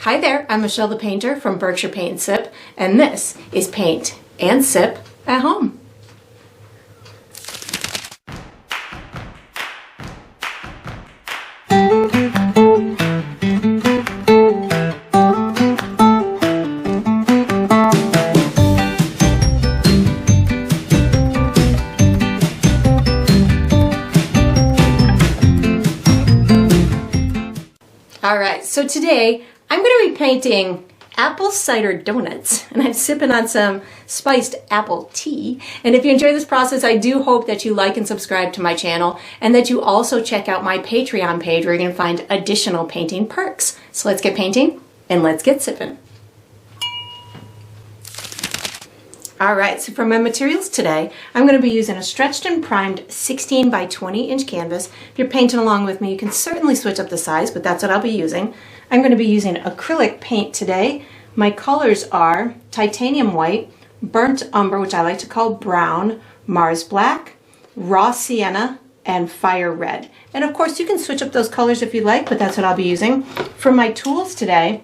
Hi there, I'm Michelle the Painter from Berkshire Paint and Sip, and this is Paint and Sip at Home. Alright, so today I'm going to be painting apple cider donuts, and I'm sipping on some spiced apple tea. And if you enjoy this process, I do hope that you like and subscribe to my channel, and that you also check out my Patreon page where you're going to find additional painting perks. So let's get painting and let's get sipping. Alright, so for my materials today, I'm going to be using a stretched and primed 16 by 20 inch canvas. If you're painting along with me, you can certainly switch up the size, but that's what I'll be using. I'm going to be using acrylic paint today. My colors are titanium white, burnt umber, which I like to call brown, Mars black, raw sienna, and fire red. And of course you can switch up those colors if you like, but that's what I'll be using. For my tools today,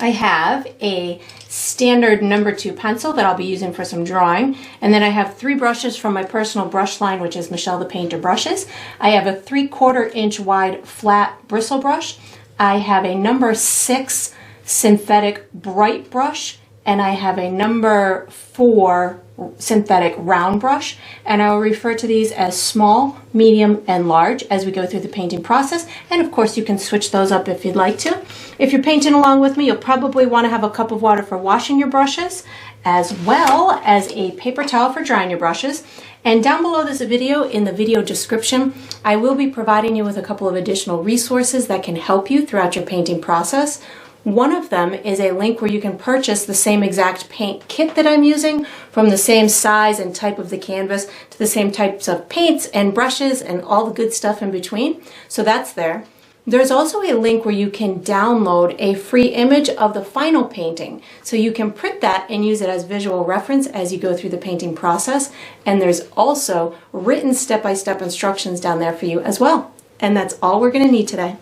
I have a standard number 2 pencil that I'll be using for some drawing, and then I have 3 brushes from my personal brush line, which is Michelle the Painter brushes. I have a 3/4 inch wide flat bristle brush. I have a number 6 synthetic bright brush, and I have a number 4 synthetic round brush, and I will refer to these as small, medium, and large as we go through the painting process. And of course you can switch those up if you'd like to. If you're painting along with me, you'll probably want to have a cup of water for washing your brushes, as well as a paper towel for drying your brushes. And down below this video, in the video description, I will be providing you with a couple of additional resources that can help you throughout your painting process. One of them is a link where you can purchase the same exact paint kit that I'm using, from the same size and type of the canvas to the same types of paints and brushes and all the good stuff in between. So that's there. There's also a link where you can download a free image of the final painting. So you can print that and use it as visual reference as you go through the painting process. And there's also written step-by-step instructions down there for you as well. And that's all we're going to need today.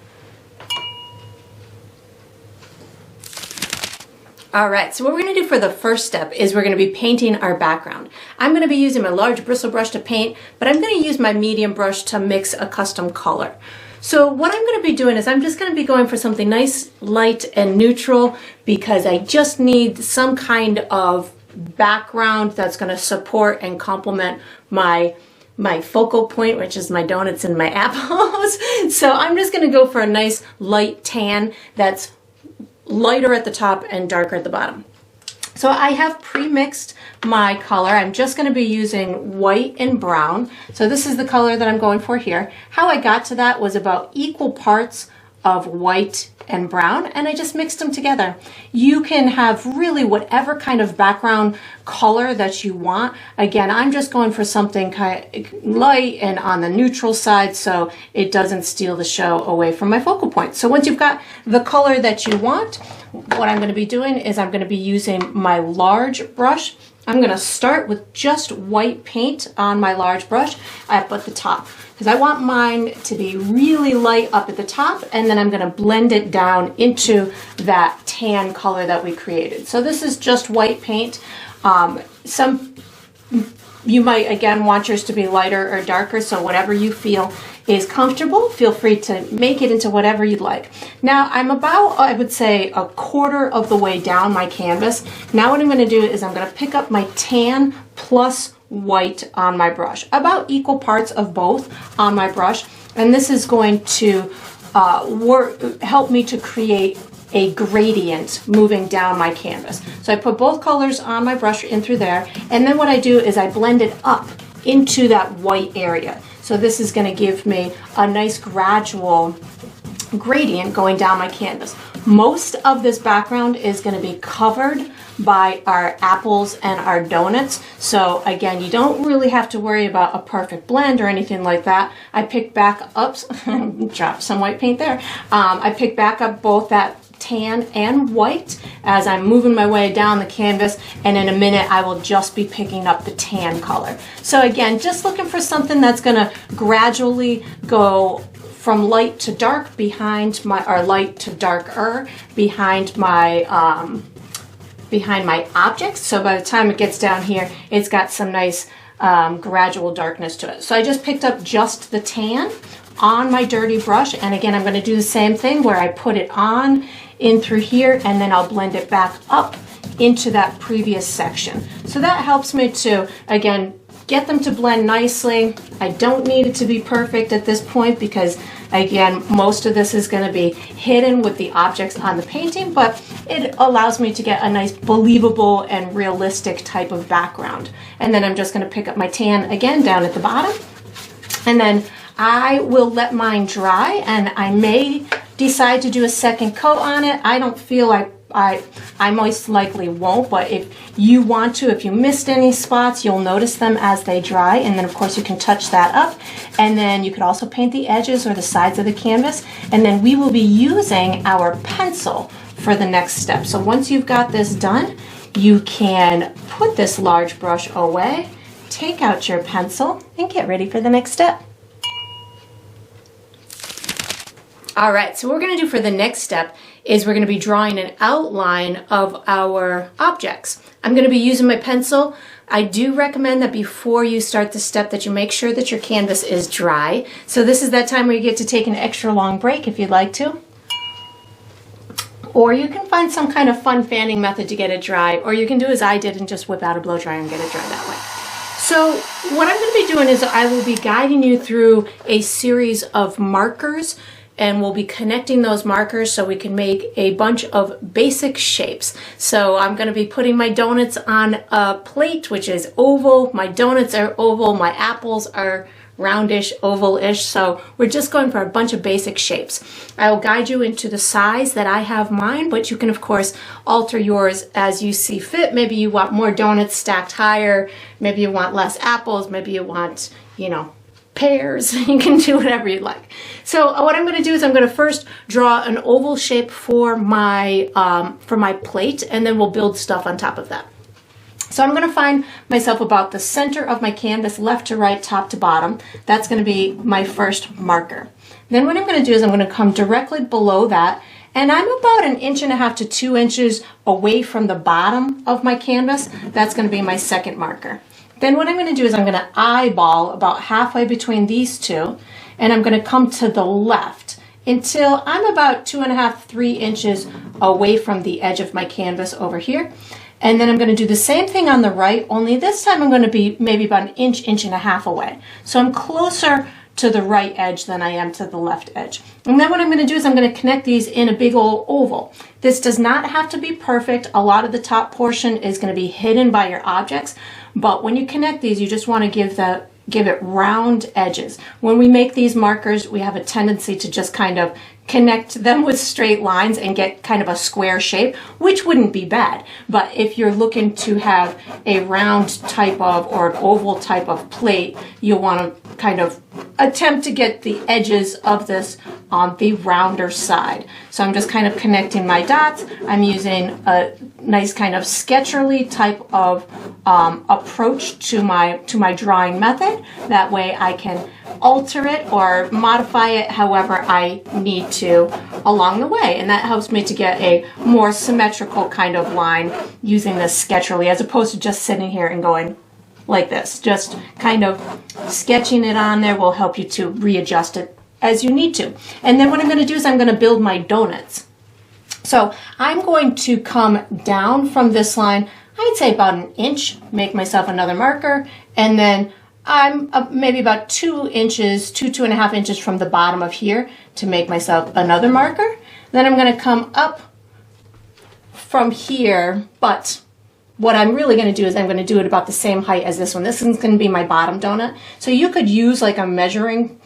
Alright, so what we're going to do for the first step is we're going to be painting our background. I'm going to be using my large bristle brush to paint, but I'm going to use my medium brush to mix a custom color. So what I'm going to be doing is I'm just going to be going for something nice, light, and neutral, because I just need some kind of background that's going to support and complement my focal point, which is my donuts and my apples. So I'm just going to go for a nice light tan that's lighter at the top and darker at the bottom. So I have pre-mixed my color. I'm just going to be using white and brown. So this is the color that I'm going for here. How I got to that was about equal parts of white and brown, and I just mixed them together. You can have really whatever kind of background color that you want. Again, I'm just going for something kind of light and on the neutral side so it doesn't steal the show away from my focal point. So once you've got the color that you want, what I'm going to be doing is I'm going to be using my large brush. I'm going to start with just white paint on my large brush up at the top, because I want mine to be really light up at the top, and then I'm going to blend it down into that tan color that we created. So this is just white paint. You might, again, want yours to be lighter or darker, so whatever you feel is comfortable, feel free to make it into whatever you'd like. Now I'm about, I would say, a quarter of the way down my canvas. Now what I'm going to do is I'm going to pick up my tan plus white on my brush, about equal parts of both on my brush, and this is going to help me to create a gradient moving down my canvas. So I put both colors on my brush in through there, and then what I do is I blend it up into that white area. So this is going to give me a nice gradual gradient going down my canvas. Most of this background is going to be covered by our apples and our donuts. So again, you don't really have to worry about a perfect blend or anything like that. I picked back up, dropped some white paint there. I picked back up both that tan and white as I'm moving my way down the canvas, and in a minute I will just be picking up the tan color. So again, just looking for something that's going to gradually go from light to dark behind my, or light to darker behind my objects. So by the time it gets down here, it's got some nice gradual darkness to it. So I just picked up just the tan on my dirty brush, and again I'm going to do the same thing where I put it on in through here, and then I'll blend it back up into that previous section. So that helps me to, again, get them to blend nicely. I don't need it to be perfect at this point because, again, most of this is going to be hidden with the objects on the painting, but it allows me to get a nice believable and realistic type of background. And then I'm just going to pick up my tan again down at the bottom, and then I will let mine dry, and I may decide to do a second coat on it. I don't feel like I most likely won't, but if you want to, if you missed any spots, you'll notice them as they dry, and then of course you can touch that up, and then you could also paint the edges or the sides of the canvas, and then we will be using our pencil for the next step. So once you've got this done, you can put this large brush away, take out your pencil, and get ready for the next step. All right, so what we're going to do for the next step is we're going to be drawing an outline of our objects. I'm going to be using my pencil. I do recommend that before you start the step that you make sure that your canvas is dry. So this is that time where you get to take an extra long break if you'd like to. Or you can find some kind of fun fanning method to get it dry, or you can do as I did and just whip out a blow dryer and get it dry that way. So what I'm going to be doing is I will be guiding you through a series of markers, and we'll be connecting those markers so we can make a bunch of basic shapes. So I'm going to be putting my donuts on a plate, which is oval. My donuts are oval. My apples are roundish, oval-ish. So we're just going for a bunch of basic shapes. I will guide you into the size that I have mine, but you can of course alter yours as you see fit. Maybe you want more donuts stacked higher. Maybe you want less apples. Maybe you want, pears. You can do whatever you like. So what I'm going to do is I'm going to first draw an oval shape for my plate, and then we'll build stuff on top of that. So I'm going to find myself about the center of my canvas, left to right, top to bottom. That's going to be my first marker. Then what I'm going to do is I'm going to come directly below that, and I'm about 1.5 inches to 2 inches away from the bottom of my canvas. That's going to be my second marker. Then what I'm going to do is I'm going to eyeball about halfway between these two, and I'm going to come to the left until I'm about 2.5 to 3 inches away from the edge of my canvas over here. And then I'm going to do the same thing on the right, only this time I'm going to be maybe about 1 inch, 1.5 inches away. So I'm closer to the right edge than I am to the left edge. And then what I'm going to do is I'm going to connect these in a big old oval. This does not have to be perfect. A lot of the top portion is going to be hidden by your objects, but when you connect these, you just want to give it round edges. When we make these markers, we have a tendency to just kind of connect them with straight lines and get kind of a square shape, which wouldn't be bad. But if you're looking to have a round type of or an oval type of plate, you'll want to kind of attempt to get the edges of this on the rounder side. So I'm just kind of connecting my dots. I'm using a nice kind of sketcherly type of approach to my drawing method. That way I can alter it or modify it however I need to along the way, and that helps me to get a more symmetrical kind of line using this sketcherly, as opposed to just sitting here and going like this. Just kind of sketching it on there will help you to readjust it as you need to. And then what I'm going to do is I'm going to build my donuts. So I'm going to come down from this line, I'd say about 1 inch, make myself another marker, and then I'm maybe about 2 inches, 2.5 inches from the bottom of here to make myself another marker. Then I'm going to come up from here, but what I'm really going to do is I'm going to do it about the same height as this one. This is going to be my bottom donut. So you could use like a measuring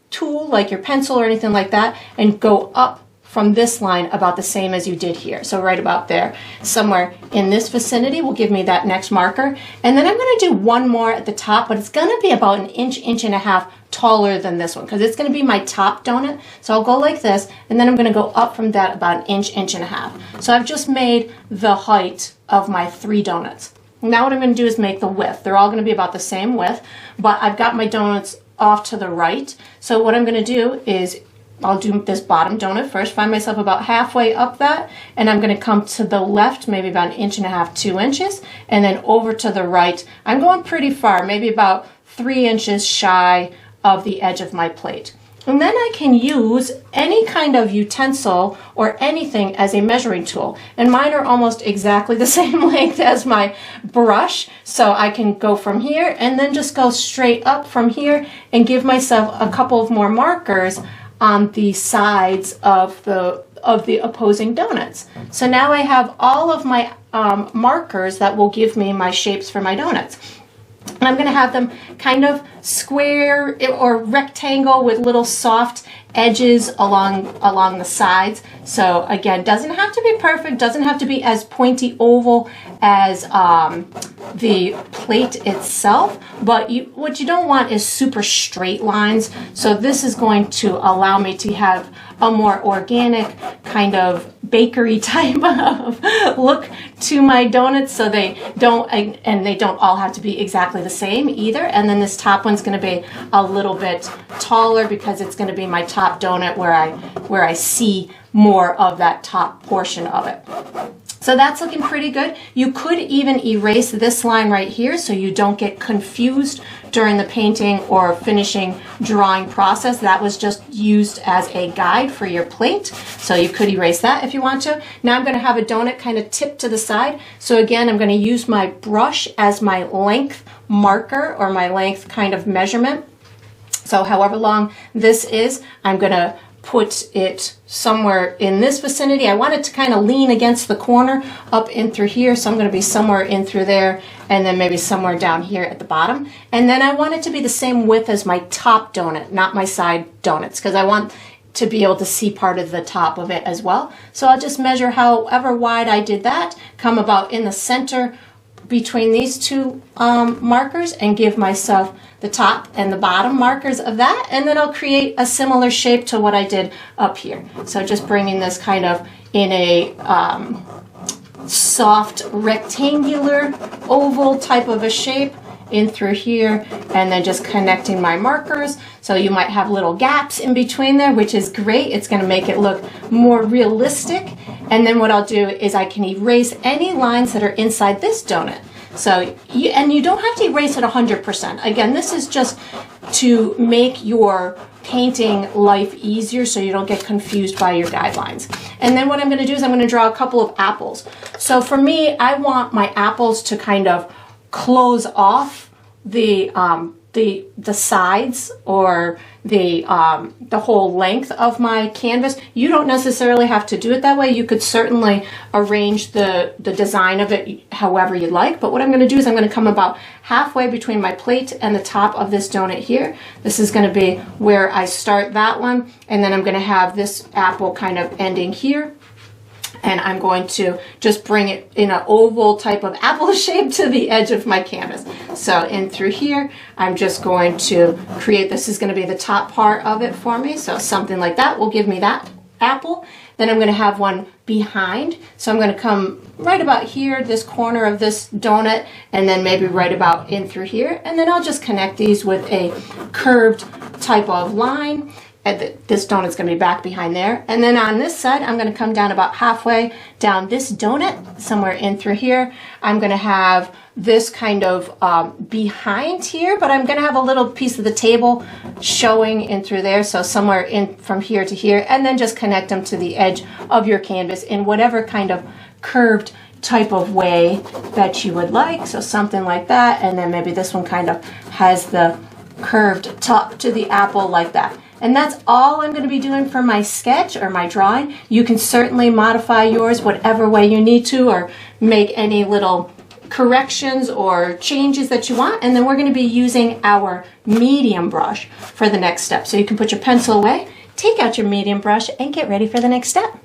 tool, like your pencil or anything like that, and go up from this line about the same as you did here. So right about there, somewhere in this vicinity will give me that next marker. And then I'm going to do one more at the top, but it's going to be about 1 inch, 1.5 inches taller than this one, because it's going to be my top donut. So I'll go like this, and then I'm going to go up from that about 1 inch, 1.5 inches. So I've just made the height of my 3 donuts. Now what I'm going to do is make the width. They're all going to be about the same width, but I've got my donuts off to the right. So what I'm going to do is I'll do this bottom donut first, find myself about halfway up that, and I'm going to come to the left, maybe about 1.5 to 2 inches, and then over to the right. I'm going pretty far, maybe about 3 inches shy of the edge of my plate. And then I can use any kind of utensil or anything as a measuring tool. And mine are almost exactly the same length as my brush. So I can go from here and then just go straight up from here and give myself a couple of more markers on the sides of the opposing donuts. So now I have all of my markers that will give me my shapes for my donuts. And I'm going to have them kind of square or rectangle with little soft edges along the sides. So again, doesn't have to be perfect, doesn't have to be as pointy oval as the plate itself, but what you don't want is super straight lines. So this is going to allow me to have a more organic kind of bakery type of look to my donuts, so they don't all have to be exactly the same either. And then this top one's going to be a little bit taller because it's going to be my top donut where I see more of that top portion of it. So that's looking pretty good. You could even erase this line right here so you don't get confused during the painting or finishing drawing process. That was just used as a guide for your plate. So you could erase that if you want to. Now I'm going to have a donut kind of tipped to the side. So again, I'm going to use my brush as my length marker or my length kind of measurement. So however long this is, I'm going to put it somewhere in this vicinity. I want it to kind of lean against the corner up in through here, so I'm going to be somewhere in through there and then maybe somewhere down here at the bottom. And then I want it to be the same width as my top donut, not my side donuts, because I want to be able to see part of the top of it as well. So I'll just measure however wide I did that, come about in the center between these two markers and give myself the top and the bottom markers of that, and then I'll create a similar shape to what I did up here. So just bringing this kind of in a soft rectangular oval type of a shape in through here, and then just connecting my markers. So you might have little gaps in between there, which is great. It's going to make it look more realistic. And then what I'll do is I can erase any lines that are inside this donut. So you don't have to erase it 100%. Again, this is just to make your painting life easier so you don't get confused by your guidelines. And then what I'm going to do is I'm going to draw a couple of apples. So for me, I want my apples to kind of close off the sides or the whole length of my canvas. You don't necessarily have to do it that way. You could certainly arrange the design of it however you like. But what I'm going to do is I'm going to come about halfway between my plate and the top of this donut here. This is going to be where I start that one. And then I'm going to have this apple kind of ending here. And I'm going to just bring it in an oval type of apple shape to the edge of my canvas. So in through here, I'm just going to create, this is going to be the top part of it for me. So something like that will give me that apple. Then I'm going to have one behind. So I'm going to come right about here, this corner of this donut, and then maybe right about in through here. And then I'll just connect these with a curved type of line. This donut's going to be back behind there. And then on this side, I'm going to come down about halfway down this donut, somewhere in through here. I'm going to have this kind of behind here, but I'm going to have a little piece of the table showing in through there. So somewhere in from here to here, and then just connect them to the edge of your canvas in whatever kind of curved type of way that you would like. So something like that. And then maybe this one kind of has the curved top to the apple like that. And that's all I'm going to be doing for my sketch or my drawing. You can certainly modify yours whatever way you need to, or make any little corrections or changes that you want. And then we're going to be using our medium brush for the next step. So you can put your pencil away, take out your medium brush, and get ready for the next step.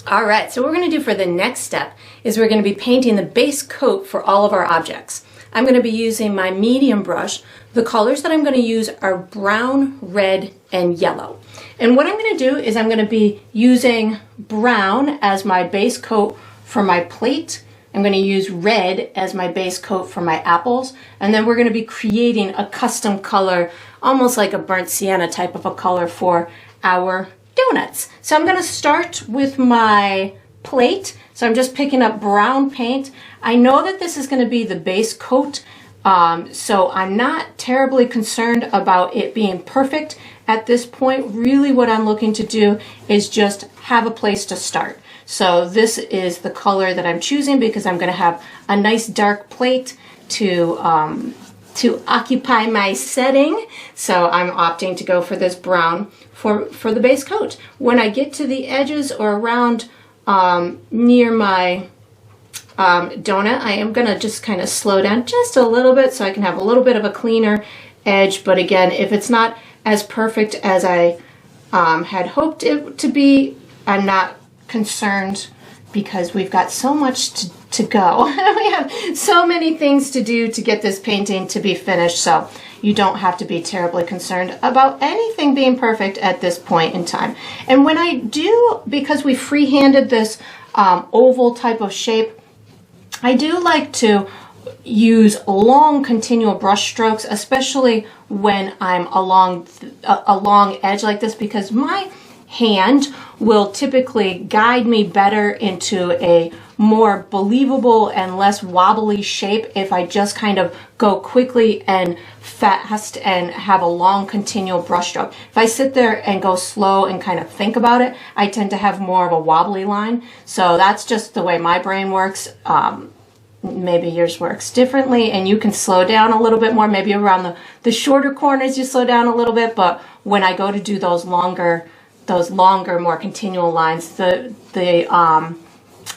All right, so what we're going to do for the next step is we're going to be painting the base coat for all of our objects. I'm going to be using my medium brush. The colors that I'm going to use are brown, red, and yellow. And what I'm going to do is I'm going to be using brown as my base coat for my plate, I'm going to use red as my base coat for my apples, and then we're going to be creating a custom color, almost like a burnt sienna type of a color for our donuts. So I'm going to start with my plate. So I'm just picking up brown paint. I know that this is going to be the base coat, so I'm not terribly concerned about it being perfect at this point. Really what I'm looking to do is just have a place to start. So this is the color that I'm choosing because I'm going to have a nice dark plate to occupy my setting. So I'm opting to go for this brown for the base coat. When I get to the edges or around near my donut, I am going to just kind of slow down just a little bit so I can have a little bit of a cleaner edge. But again, if it's not as perfect as I had hoped it to be, I'm not concerned because we've got so much to go. We have so many things to do to get this painting to be finished, so you don't have to be terribly concerned about anything being perfect at this point in time. And when I do, because we freehanded this oval type of shape, I do like to use long continual brush strokes, especially when I'm along a long edge like this, because my hand will typically guide me better into a more believable and less wobbly shape if I just kind of go quickly and fast and have a long continual brush stroke. If I sit there and go slow and kind of think about it, I tend to have more of a wobbly line. So that's just the way my brain works. Maybe yours works differently, and you can slow down a little bit more. Maybe around the shorter corners you slow down a little bit, but when I go to do those longer, more continual lines, the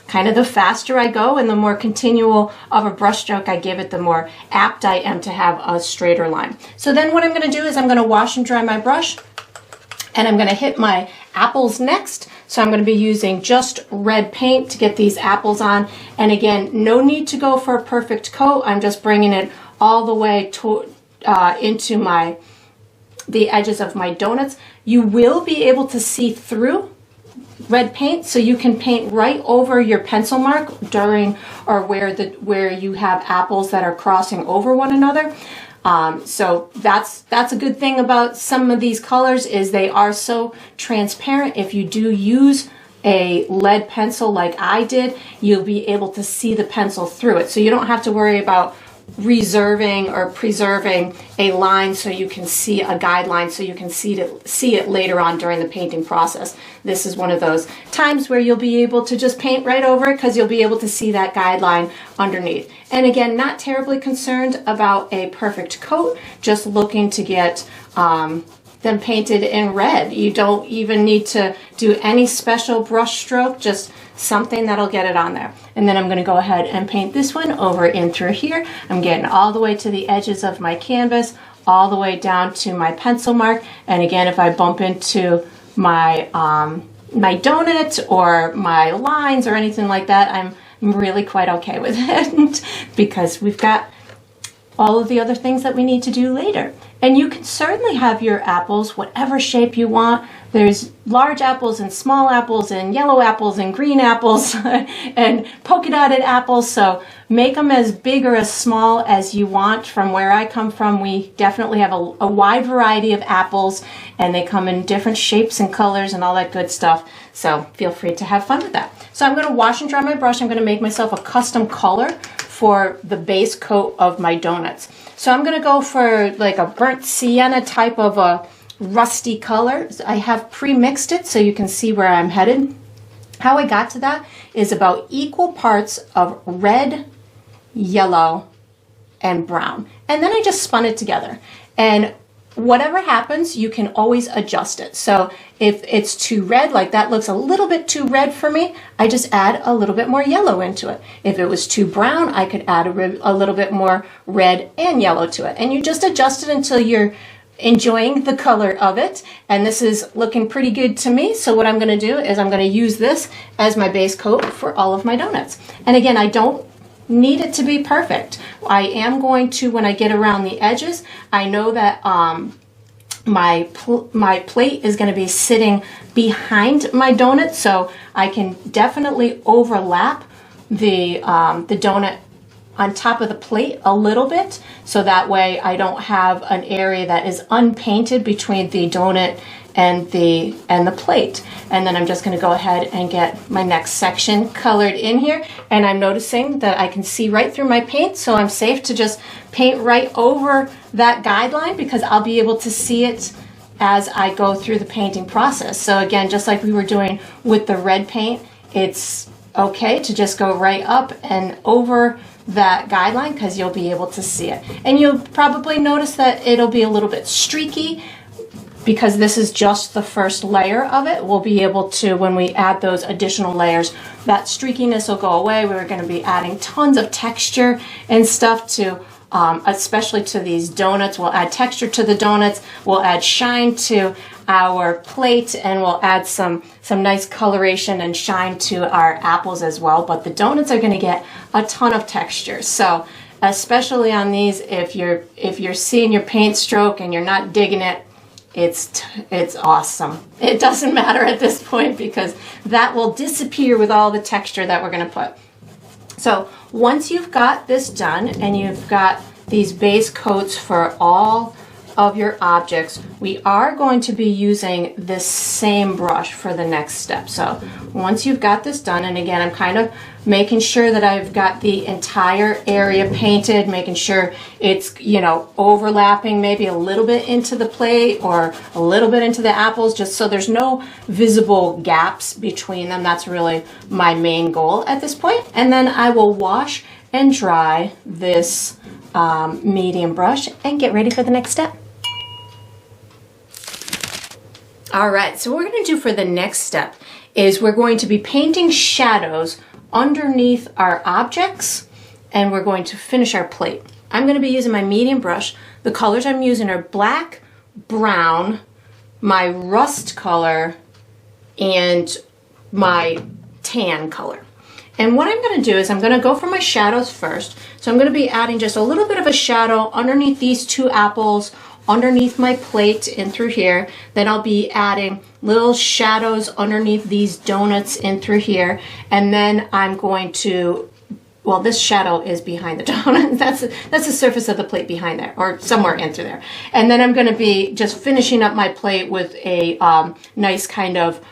kind of the faster I go and the more continual of a brush stroke I give it, the more apt I am to have a straighter line. So then what I'm going to do is I'm going to wash and dry my brush, and I'm going to hit my apples next. So I'm going to be using just red paint to get these apples on. And again, no need to go for a perfect coat. I'm just bringing it all the way into the edges of my donuts. You will be able to see through red paint, so you can paint right over your pencil mark during or where you have apples that are crossing over one another. So that's a good thing about some of these colors, is they are so transparent. If you do use a lead pencil like I did, you'll be able to see the pencil through it. So you don't have to worry about reserving or preserving a line so you can see a guideline, so you can see it later on during the painting process. This is one of those times where you'll be able to just paint right over it because you'll be able to see that guideline underneath. And again, not terribly concerned about a perfect coat, just looking to get them painted in red. You don't even need to do any special brush stroke, just something that'll get it on there. And then I'm going to go ahead and paint this one over in through here. I'm getting all the way to the edges of my canvas, all the way down to my pencil mark. And again, if I bump into my my donut or my lines or anything like that, I'm really quite okay with it because we've got all of the other things that we need to do later. And you can certainly have your apples whatever shape you want. There's large apples and small apples and yellow apples and green apples and polka dotted apples. So make them as big or as small as you want. From where I come from, we definitely have a wide variety of apples, and they come in different shapes and colors and all that good stuff. So feel free to have fun with that. So I'm going to wash and dry my brush. I'm going to make myself a custom color for the base coat of my donuts. So I'm going to go for like a burnt sienna type of a rusty color. I have pre-mixed it so you can see where I'm headed. How I got to that is about equal parts of red, yellow, and brown. And then I just spun it together. And whatever happens, you can always adjust it. So if it's too red, like that looks a little bit too red for me, I just add a little bit more yellow into it. If it was too brown, I could add a little bit more red and yellow to it. And you just adjust it until you're enjoying the color of it. And this is looking pretty good to me. So what I'm going to do is I'm going to use this as my base coat for all of my donuts. And again, I don't need it to be perfect. I am going to, when I get around the edges, I know that my plate is going to be sitting behind my donut, so I can definitely overlap the donut on top of the plate a little bit, so that way I don't have an area that is unpainted between the donut and the plate. And then I'm just going to go ahead and get my next section colored in here, and I'm noticing that I can see right through my paint, so I'm safe to just paint right over that guideline because I'll be able to see it as I go through the painting process. So again, just like we were doing with the red paint, it's okay to just go right up and over that guideline because you'll be able to see it. And you'll probably notice that it'll be a little bit streaky because this is just the first layer of it. We'll be able to, when we add those additional layers, that streakiness will go away. We're going to be adding tons of texture and stuff to especially to these donuts. We'll add texture to the donuts, we'll add shine to our plate, and we'll add some nice coloration and shine to our apples as well. But the donuts are going to get a ton of texture. So especially on these, if you're seeing your paint stroke and you're not digging it, it's awesome. It doesn't matter at this point because that will disappear with all the texture that we're going to put. So once you've got this done and you've got these base coats for all of your objects, we are going to be using this same brush for the next step. So once you've got this done, and again, I'm kind of making sure that I've got the entire area painted, making sure it's, you know, overlapping maybe a little bit into the plate or a little bit into the apples, just so there's no visible gaps between them. That's really my main goal at this point. And then I will wash and dry this medium brush and get ready for the next step. All right, so what we're going to do for the next step is we're going to be painting shadows underneath our objects, and we're going to finish our plate. I'm going to be using my medium brush. The colors I'm using are black, brown, my rust color, and my tan color. And what I'm going to do is I'm going to go for my shadows first. So I'm going to be adding just a little bit of a shadow underneath these two apples, underneath my plate in through here. Then I'll be adding little shadows underneath these donuts in through here. And then I'm going to, well, this shadow is behind the donut. That's the surface of the plate behind there, or somewhere in through there. And then I'm going to be just finishing up my plate with a nice kind of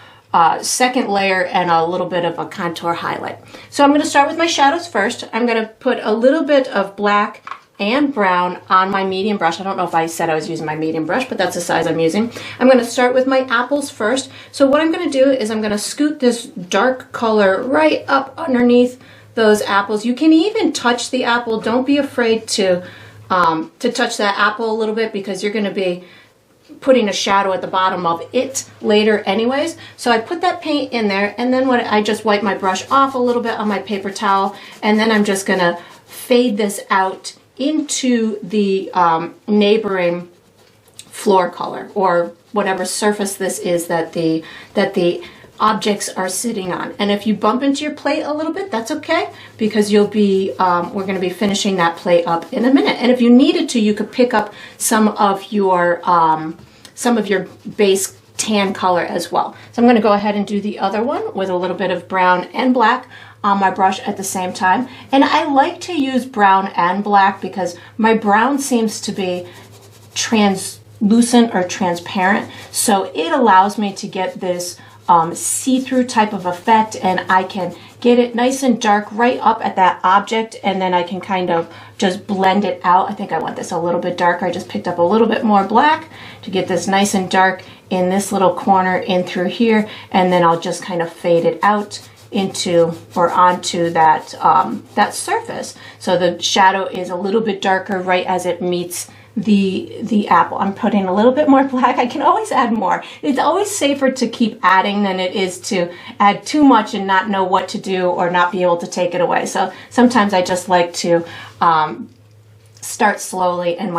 second layer and a little bit of a contour highlight. So I'm going to start with my shadows first. I'm going to put a little bit of black and brown on my medium brush. I don't know if I said I was using my medium brush, but that's the size I'm using. I'm going to start with my apples first. So what I'm going to do is I'm going to scoot this dark color right up underneath those apples. You can even touch the apple. Don't be afraid to touch that apple a little bit because you're going to be putting a shadow at the bottom of it later anyways. So I put that paint in there, and then I just wipe my brush off a little bit on my paper towel, and then I'm just going to fade this out into the neighboring floor color, or whatever surface this is that the objects are sitting on. And if you bump into your plate a little bit, that's okay, because you'll be we're going to be finishing that plate up in a minute. And if you needed to, you could pick up some of your base tan color as well. So I'm going to go ahead and do the other one with a little bit of brown and black on my brush at the same time. And I like to use brown and black because my brown seems to be translucent or transparent, so it allows me to get this see-through type of effect, and I can get it nice and dark right up at that object, and then I can kind of just blend it out. I think I want this a little bit darker. I just picked up a little bit more black to get this nice and dark in this little corner in through here, and then I'll just kind of fade it out into or onto that that surface, so the shadow is a little bit darker right as it meets the apple. I'm putting a little bit more black. I can always add more. It's always safer to keep adding than it is to add too much and not know what to do or not be able to take it away. So sometimes I just like to start slowly and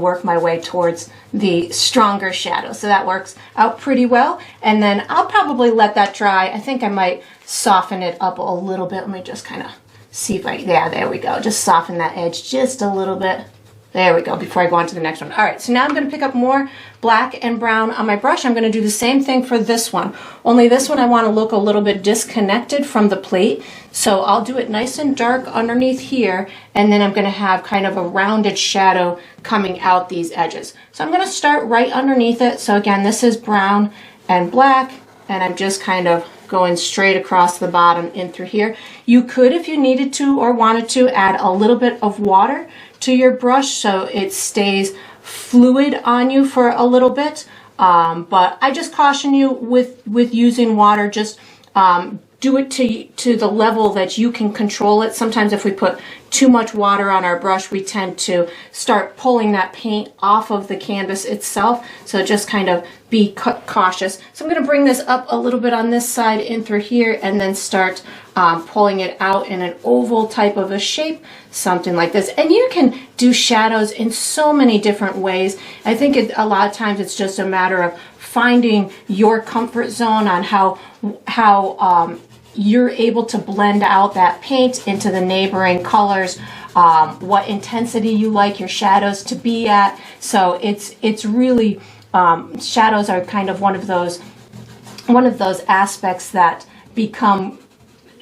work my way towards the stronger shadow. So that works out pretty well. And then I'll probably let that dry. I think I might soften it up a little bit. Let me just kind of see if yeah, there we go. Just soften that edge just a little bit. There we go, before I go on to the next one. All right, so now I'm going to pick up more black and brown on my brush. I'm going to do the same thing for this one. Only this one I want to look a little bit disconnected from the plate. So I'll do it nice and dark underneath here, and then I'm going to have kind of a rounded shadow coming out these edges. So I'm going to start right underneath it. So again, this is brown and black, and I'm just kind of going straight across the bottom in through here. You could, if you needed to or wanted to, add a little bit of water to your brush so it stays fluid on you for a little bit. But I just caution you with using water. Just do it to the level that you can control it. Sometimes if we put too much water on our brush, we tend to start pulling that paint off of the canvas itself. So just kind of be cautious. So I'm going to bring this up a little bit on this side in through here, and then start pulling it out in an oval type of a shape, something like this. And you can do shadows in so many different ways. I think a lot of times it's just a matter of finding your comfort zone on how you're able to blend out that paint into the neighboring colors, what intensity you like your shadows to be at. So it's really shadows are kind of one of those aspects that become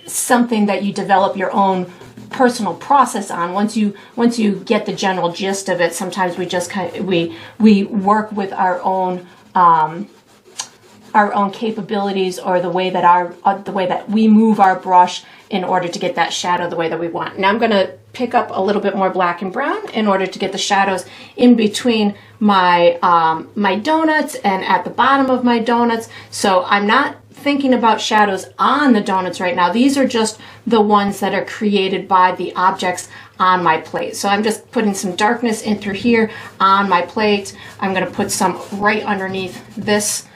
something that you develop your own personal process on. Once you get the general gist of it, sometimes we just we work with our own capabilities, or the way that we move our brush in order to get that shadow the way that we want. Now I'm going to pick up a little bit more black and brown in order to get the shadows in between my my donuts and at the bottom of my donuts. So I'm not thinking about shadows on the donuts right now. These are just the ones that are created by the objects on my plate. So I'm just putting some darkness in through here on my plate. I'm going to put some right underneath this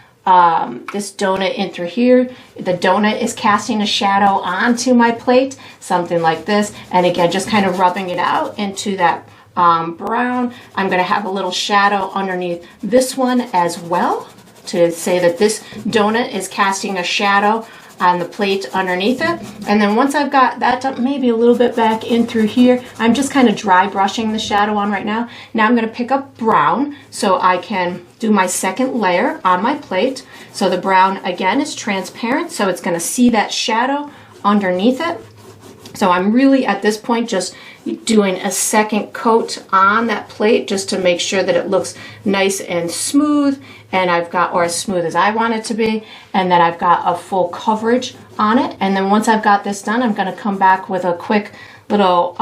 this donut in through here. The donut is casting a shadow onto my plate, something like this. And again, just kind of rubbing it out into that brown. I'm going to have a little shadow underneath this one as well, to say that this donut is casting a shadow on the plate underneath it. And then once I've got that done, maybe a little bit back in through here, I'm just kind of dry brushing the shadow on right now. Now I'm going to pick up brown so I can do my second layer on my plate. So the brown again is transparent, so it's going to see that shadow underneath it. So I'm really at this point just doing a second coat on that plate just to make sure that it looks nice and smooth, and I've got, or as smooth as I want it to be, and then I've got a full coverage on it. And then once I've got this done, I'm going to come back with a quick little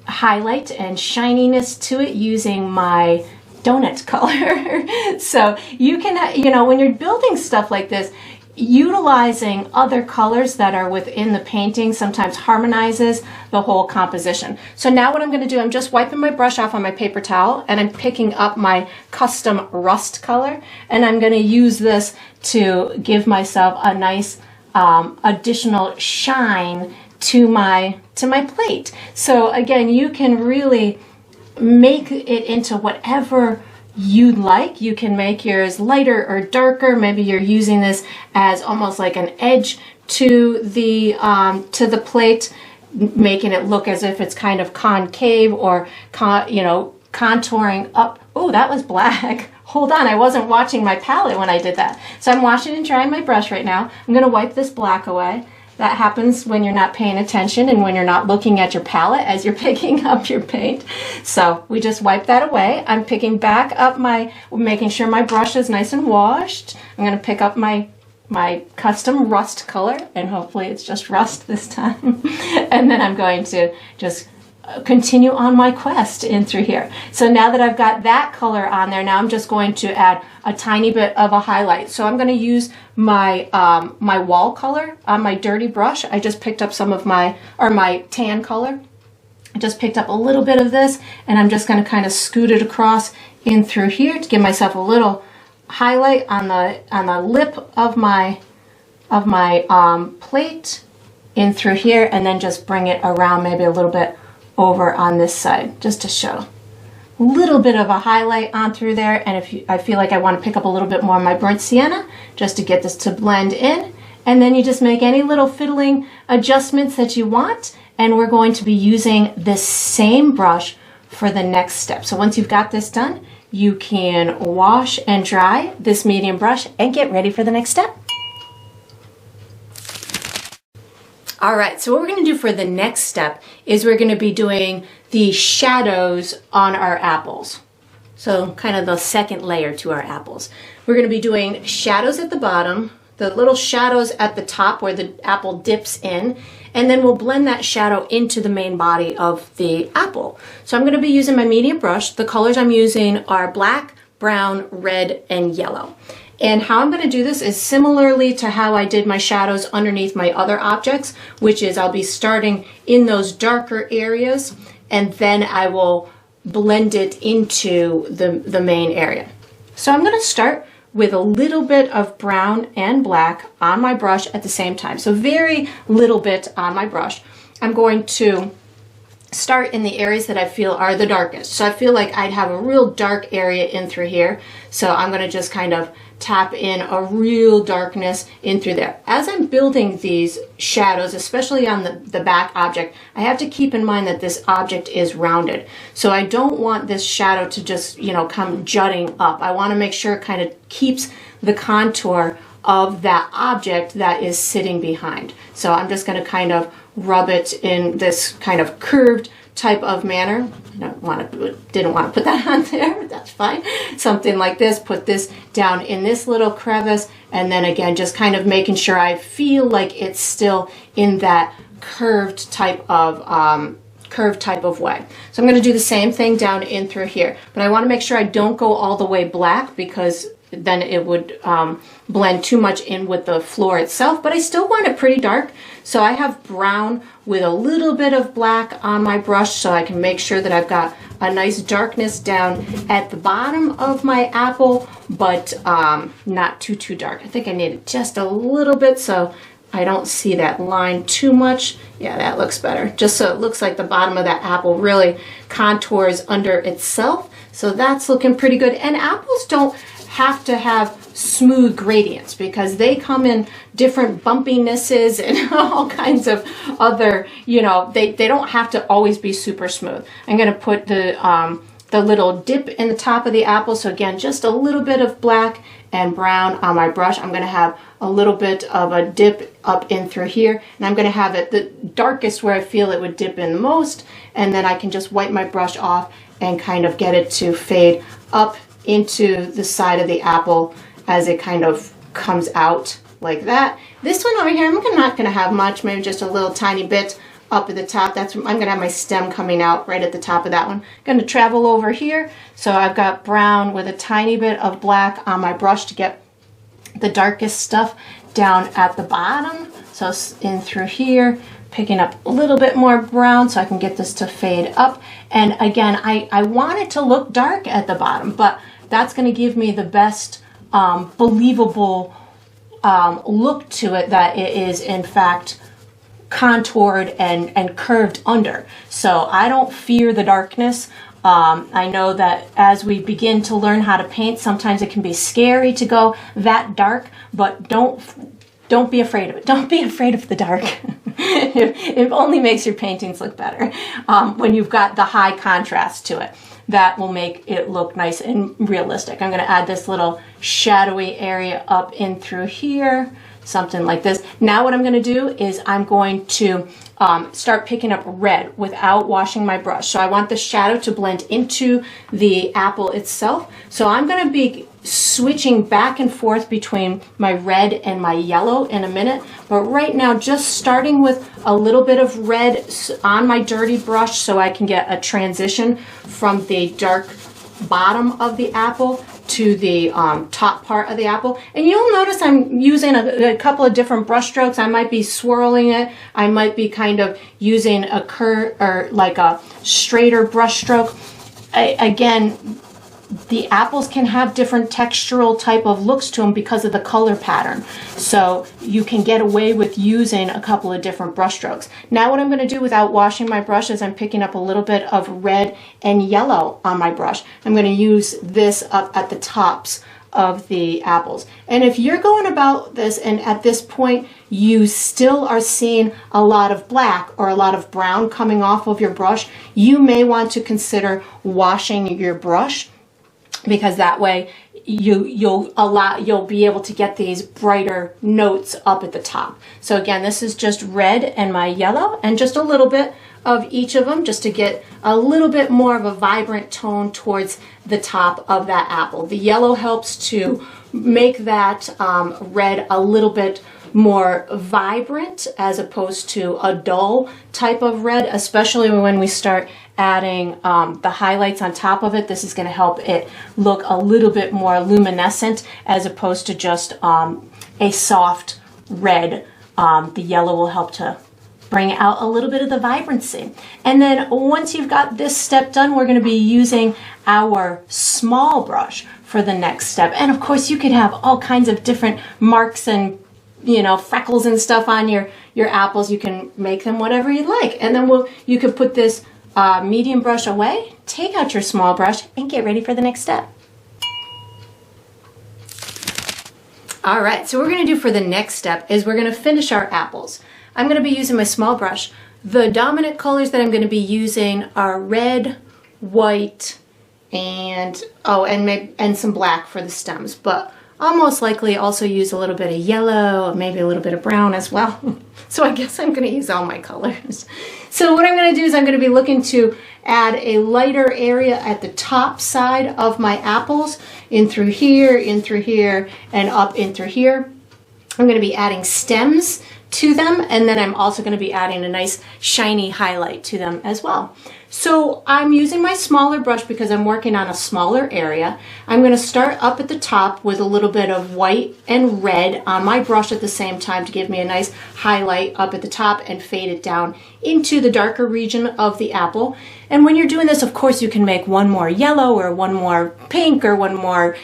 highlight and shininess to it using my donut color. So you can, when you're building stuff like this, utilizing other colors that are within the painting sometimes harmonizes the whole composition. So now what I'm going to do, I'm just wiping my brush off on my paper towel, and I'm picking up my custom rust color, and I'm going to use this to give myself a nice additional shine to my plate. So again, you can really make it into whatever you'd like. You can make yours lighter or darker. Maybe you're using this as almost like an edge to the plate, making it look as if it's kind of concave, or contouring up. Oh, that was black. Hold on, I wasn't watching my palette when I did that. So I'm washing and drying my brush right now. I'm going to wipe this black away. That happens when you're not paying attention and when you're not looking at your palette as you're picking up your paint. So we just wipe that away. I'm picking back up making sure my brush is nice and washed. I'm going to pick up my custom rust color, and hopefully it's just rust this time. And then I'm going to just continue on my quest in through here. So now that I've got that color on there, now I'm just going to add a tiny bit of a highlight. So I'm going to use my my wall color on my dirty brush. I just picked up some of my tan color. I just picked up a little bit of this, and I'm just going to kind of scoot it across in through here to give myself a little highlight on the lip of my plate in through here, and then just bring it around maybe a little bit over on this side, just to show a little bit of a highlight on through there. And I feel like I want to pick up a little bit more of my burnt sienna just to get this to blend in, and then you just make any little fiddling adjustments that you want. And we're going to be using this same brush for the next step. So once you've got this done, you can wash and dry this medium brush and get ready for the next step. All right, so what we're gonna do for the next step is we're gonna be doing the shadows on our apples. So kind of the second layer to our apples. We're gonna be doing shadows at the bottom, the little shadows at the top where the apple dips in, and then we'll blend that shadow into the main body of the apple. So I'm gonna be using my medium brush. The colors I'm using are black, brown, red, and yellow. And how I'm going to do this is similarly to how I did my shadows underneath my other objects, which is I'll be starting in those darker areas and then I will blend it into the main area. So I'm going to start with a little bit of brown and black on my brush at the same time. So very little bit on my brush. I'm going to start in the areas that I feel are the darkest. So I feel like I'd have a real dark area in through here. So I'm going to just kind of tap in a real darkness in through there. As I'm building these shadows, especially on the back object, I have to keep in mind that this object is rounded. So I don't want this shadow to just, come jutting up. I want to make sure it kind of keeps the contour of that object that is sitting behind. So I'm just going to kind of rub it in this kind of curved type of manner. Didn't want to put that on there, but that's fine. Something like this, put this down in this little crevice, and then again, just kind of making sure I feel like it's still in that curved type of way. So I'm going to do the same thing down in through here, but I want to make sure I don't go all the way black because then it would blend too much in with the floor itself, but I still want it pretty dark. So I have brown with a little bit of black on my brush so I can make sure that I've got a nice darkness down at the bottom of my apple, but not too dark. I think I need it just a little bit so I don't see that line too much. Yeah, that looks better. Just so it looks like the bottom of that apple really contours under itself. So that's looking pretty good. And apples don't have to have smooth gradients because they come in different bumpinesses and all kinds of other, they don't have to always be super smooth. I'm going to put the little dip in the top of the apple. So again, just a little bit of black and brown on my brush. I'm going to have a little bit of a dip up in through here, and I'm going to have it the darkest where I feel it would dip in the most, and then I can just wipe my brush off and kind of get it to fade up into the side of the apple as it kind of comes out like that. This one over here, I'm not going to have much, maybe just a little tiny bit up at the top. I'm going to have my stem coming out right at the top of that one. I'm going to travel over here. So I've got brown with a tiny bit of black on my brush to get the darkest stuff down at the bottom. So in through here, picking up a little bit more brown so I can get this to fade up. And again, I want it to look dark at the bottom, but that's going to give me the best believable look to it, that it is in fact contoured and curved under. So I don't fear the darkness. I know that as we begin to learn how to paint, sometimes it can be scary to go that dark, but don't be afraid of it. Don't be afraid of the dark. It only makes your paintings look better when you've got the high contrast to it. That will make it look nice and realistic. I'm going to add this little shadowy area up in through here, something like this. Now what I'm going to do is I'm going to start picking up red without washing my brush. So I want the shadow to blend into the apple itself. So I'm going to be switching back and forth between my red and my yellow in a minute. But right now, just starting with a little bit of red on my dirty brush so I can get a transition from the dark bottom of the apple to the top part of the apple. And you'll notice I'm using a couple of different brush strokes. I might be swirling it. I might be kind of using a curve or like a straighter brush stroke. Again, the apples can have different textural type of looks to them because of the color pattern. So you can get away with using a couple of different brush strokes. Now what I'm going to do without washing my brush is I'm picking up a little bit of red and yellow on my brush. I'm going to use this up at the tops of the apples. And if you're going about this and at this point you still are seeing a lot of black or a lot of brown coming off of your brush, you may want to consider washing your brush, because that way you'll be able to get these brighter notes up at the top. So again, this is just red and my yellow, and just a little bit of each of them just to get a little bit more of a vibrant tone towards the top of that apple. The yellow helps to make that red a little bit more vibrant as opposed to a dull type of red, especially when we start adding the highlights on top of it. This is going to help it look a little bit more luminescent as opposed to just a soft red. The yellow will help to bring out a little bit of the vibrancy. And then once you've got this step done, we're going to be using our small brush for the next step. And of course you could have all kinds of different marks and freckles and stuff on your apples. You can make them whatever you like. And then you could put this medium brush away, take out your small brush, and get ready for the next step. All right, so what we're going to do for the next step is we're going to finish our apples. I'm going to be using my small brush. The dominant colors that I'm going to be using are red, white, and some black for the stems, but I'll most likely also use a little bit of yellow, maybe a little bit of brown as well. So I guess I'm going to use all my colors. So what I'm going to do is I'm going to be looking to add a lighter area at the top side of my apples, in through here, and up in through here. I'm going to be adding stems to them, and then I'm also going to be adding a nice shiny highlight to them as well. So I'm using my smaller brush because I'm working on a smaller area. I'm going to start up at the top with a little bit of white and red on my brush at the same time to give me a nice highlight up at the top and fade it down into the darker region of the apple. And when you're doing this, of course, you can make one more yellow or one more pink or one more,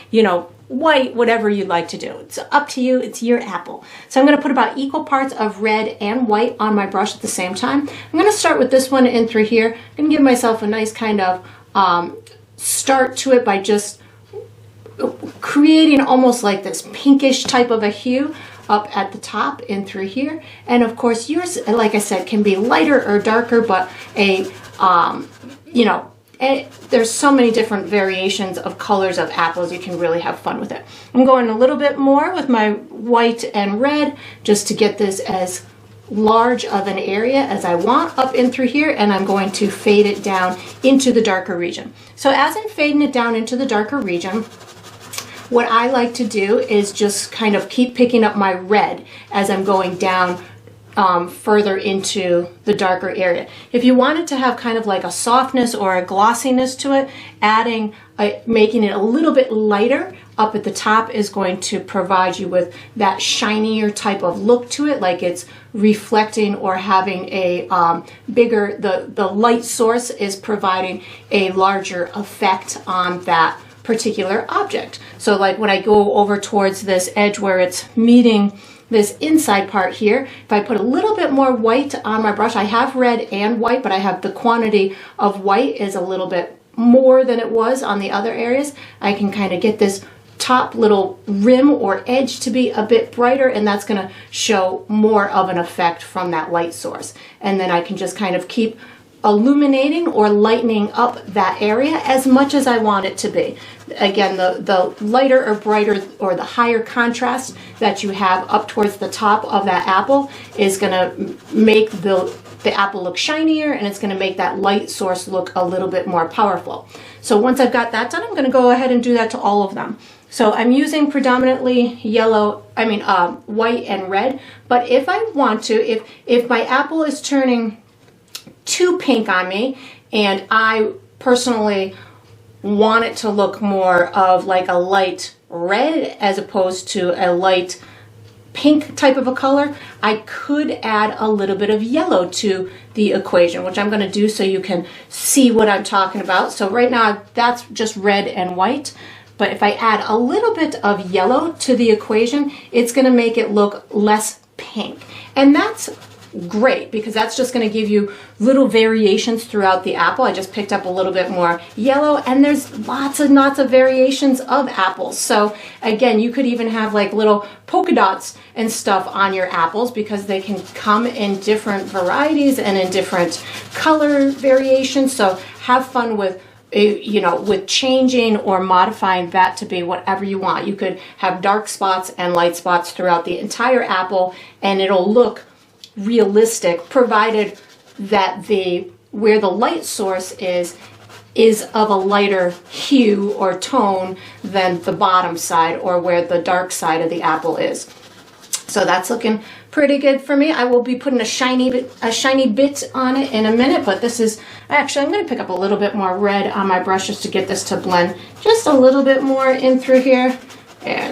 white, whatever you'd like to do. It's up to you. It's your apple. So I'm going to put about equal parts of red and white on my brush at the same time. I'm going to start with this one in through here. I'm going to give myself a nice kind of start to it by just creating almost like this pinkish type of a hue up at the top in through here. And of course yours, like I said, can be lighter or darker, but there's so many different variations of colors of apples. You can really have fun with it. I'm going a little bit more with my white and red just to get this as large of an area as I want up in through here, and I'm going to fade it down into the darker region. So as I'm fading it down into the darker region, what I like to do is just kind of keep picking up my red as I'm going down further into the darker area. If you wanted to have kind of like a softness or a glossiness to it, making it a little bit lighter up at the top is going to provide you with that shinier type of look to it, like it's reflecting or having a bigger, the light source is providing a larger effect on that particular object. So like when I go over towards this edge where it's meeting this inside part here, if I put a little bit more white on my brush, I have red and white, but I have the quantity of white is a little bit more than it was on the other areas. I can kind of get this top little rim or edge to be a bit brighter, and that's going to show more of an effect from that light source. And then I can just kind of keep illuminating or lightening up that area as much as I want it to be. Again, the lighter or brighter or the higher contrast that you have up towards the top of that apple is going to make the apple look shinier, and it's going to make that light source look a little bit more powerful. So once I've got that done, I'm going to go ahead and do that to all of them. So I'm using predominantly white and red, but if I want to, if my apple is turning too pink on me and I personally want it to look more of like a light red as opposed to a light pink type of a color, I could add a little bit of yellow to the equation, which I'm going to do so you can see what I'm talking about. So right now that's just red and white, but if I add a little bit of yellow to the equation, it's going to make it look less pink. And that's great because that's just going to give you little variations throughout the apple. I just picked up a little bit more yellow, and there's lots and lots of variations of apples. So again, you could even have like little polka dots and stuff on your apples because they can come in different varieties and in different color variations. So have fun with with changing or modifying that to be whatever you want. You could have dark spots and light spots throughout the entire apple, and it'll look realistic, provided that where the light source is of a lighter hue or tone than the bottom side or where the dark side of the apple is. So that's looking pretty good for me. I will be putting a shiny bit on it in a minute, but this is actually, I'm going to pick up a little bit more red on my brush just to get this to blend just a little bit more in through here. There,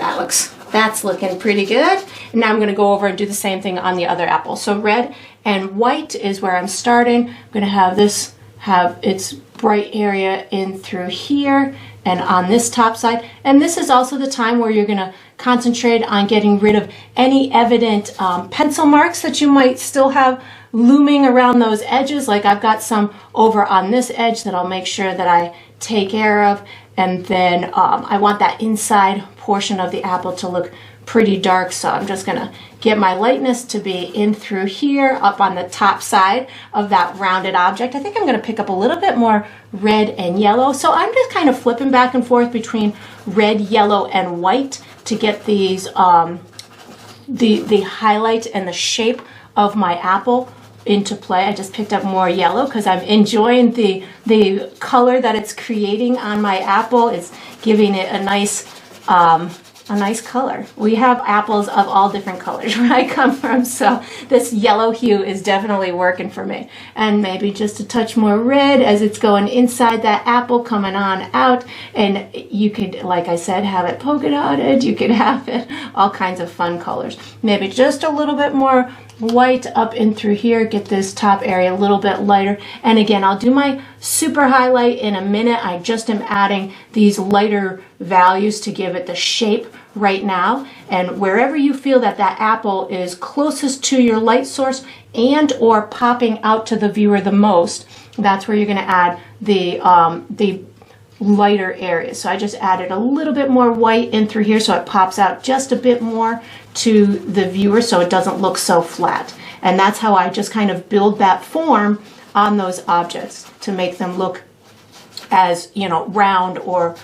that's looking pretty good. And now I'm going to go over and do the same thing on the other apple. So red and white is where I'm starting. I'm going to have this have its bright area in through here and on this top side. And this is also the time where you're going to concentrate on getting rid of any evident pencil marks that you might still have looming around those edges. Like I've got some over on this edge that I'll make sure that I take care of. And then I want that inside portion of the apple to look pretty dark, so I'm just gonna get my lightness to be in through here up on the top side of that rounded object. I think I'm gonna pick up a little bit more red and yellow, so I'm just kind of flipping back and forth between red, yellow, and white to get these the highlight and the shape of my apple into play. I just picked up more yellow because I'm enjoying the color that it's creating on my apple. It's giving it a nice color. We have apples of all different colors where I come from, so this yellow hue is definitely working for me. And maybe just a touch more red as it's going inside that apple, coming on out. And you could, like I said, have it polka dotted. You could have it all kinds of fun colors. Maybe just a little bit more white up in through here, get this top area a little bit lighter. And again, I'll do my super highlight in a minute. I just am adding these lighter values to give it the shape right now. And wherever you feel that that apple is closest to your light source and or popping out to the viewer the most, that's where you're going to add the lighter areas. So I just added a little bit more white in through here so it pops out just a bit more to the viewer so it doesn't look so flat. And that's how I just kind of build that form on those objects to make them look as, round or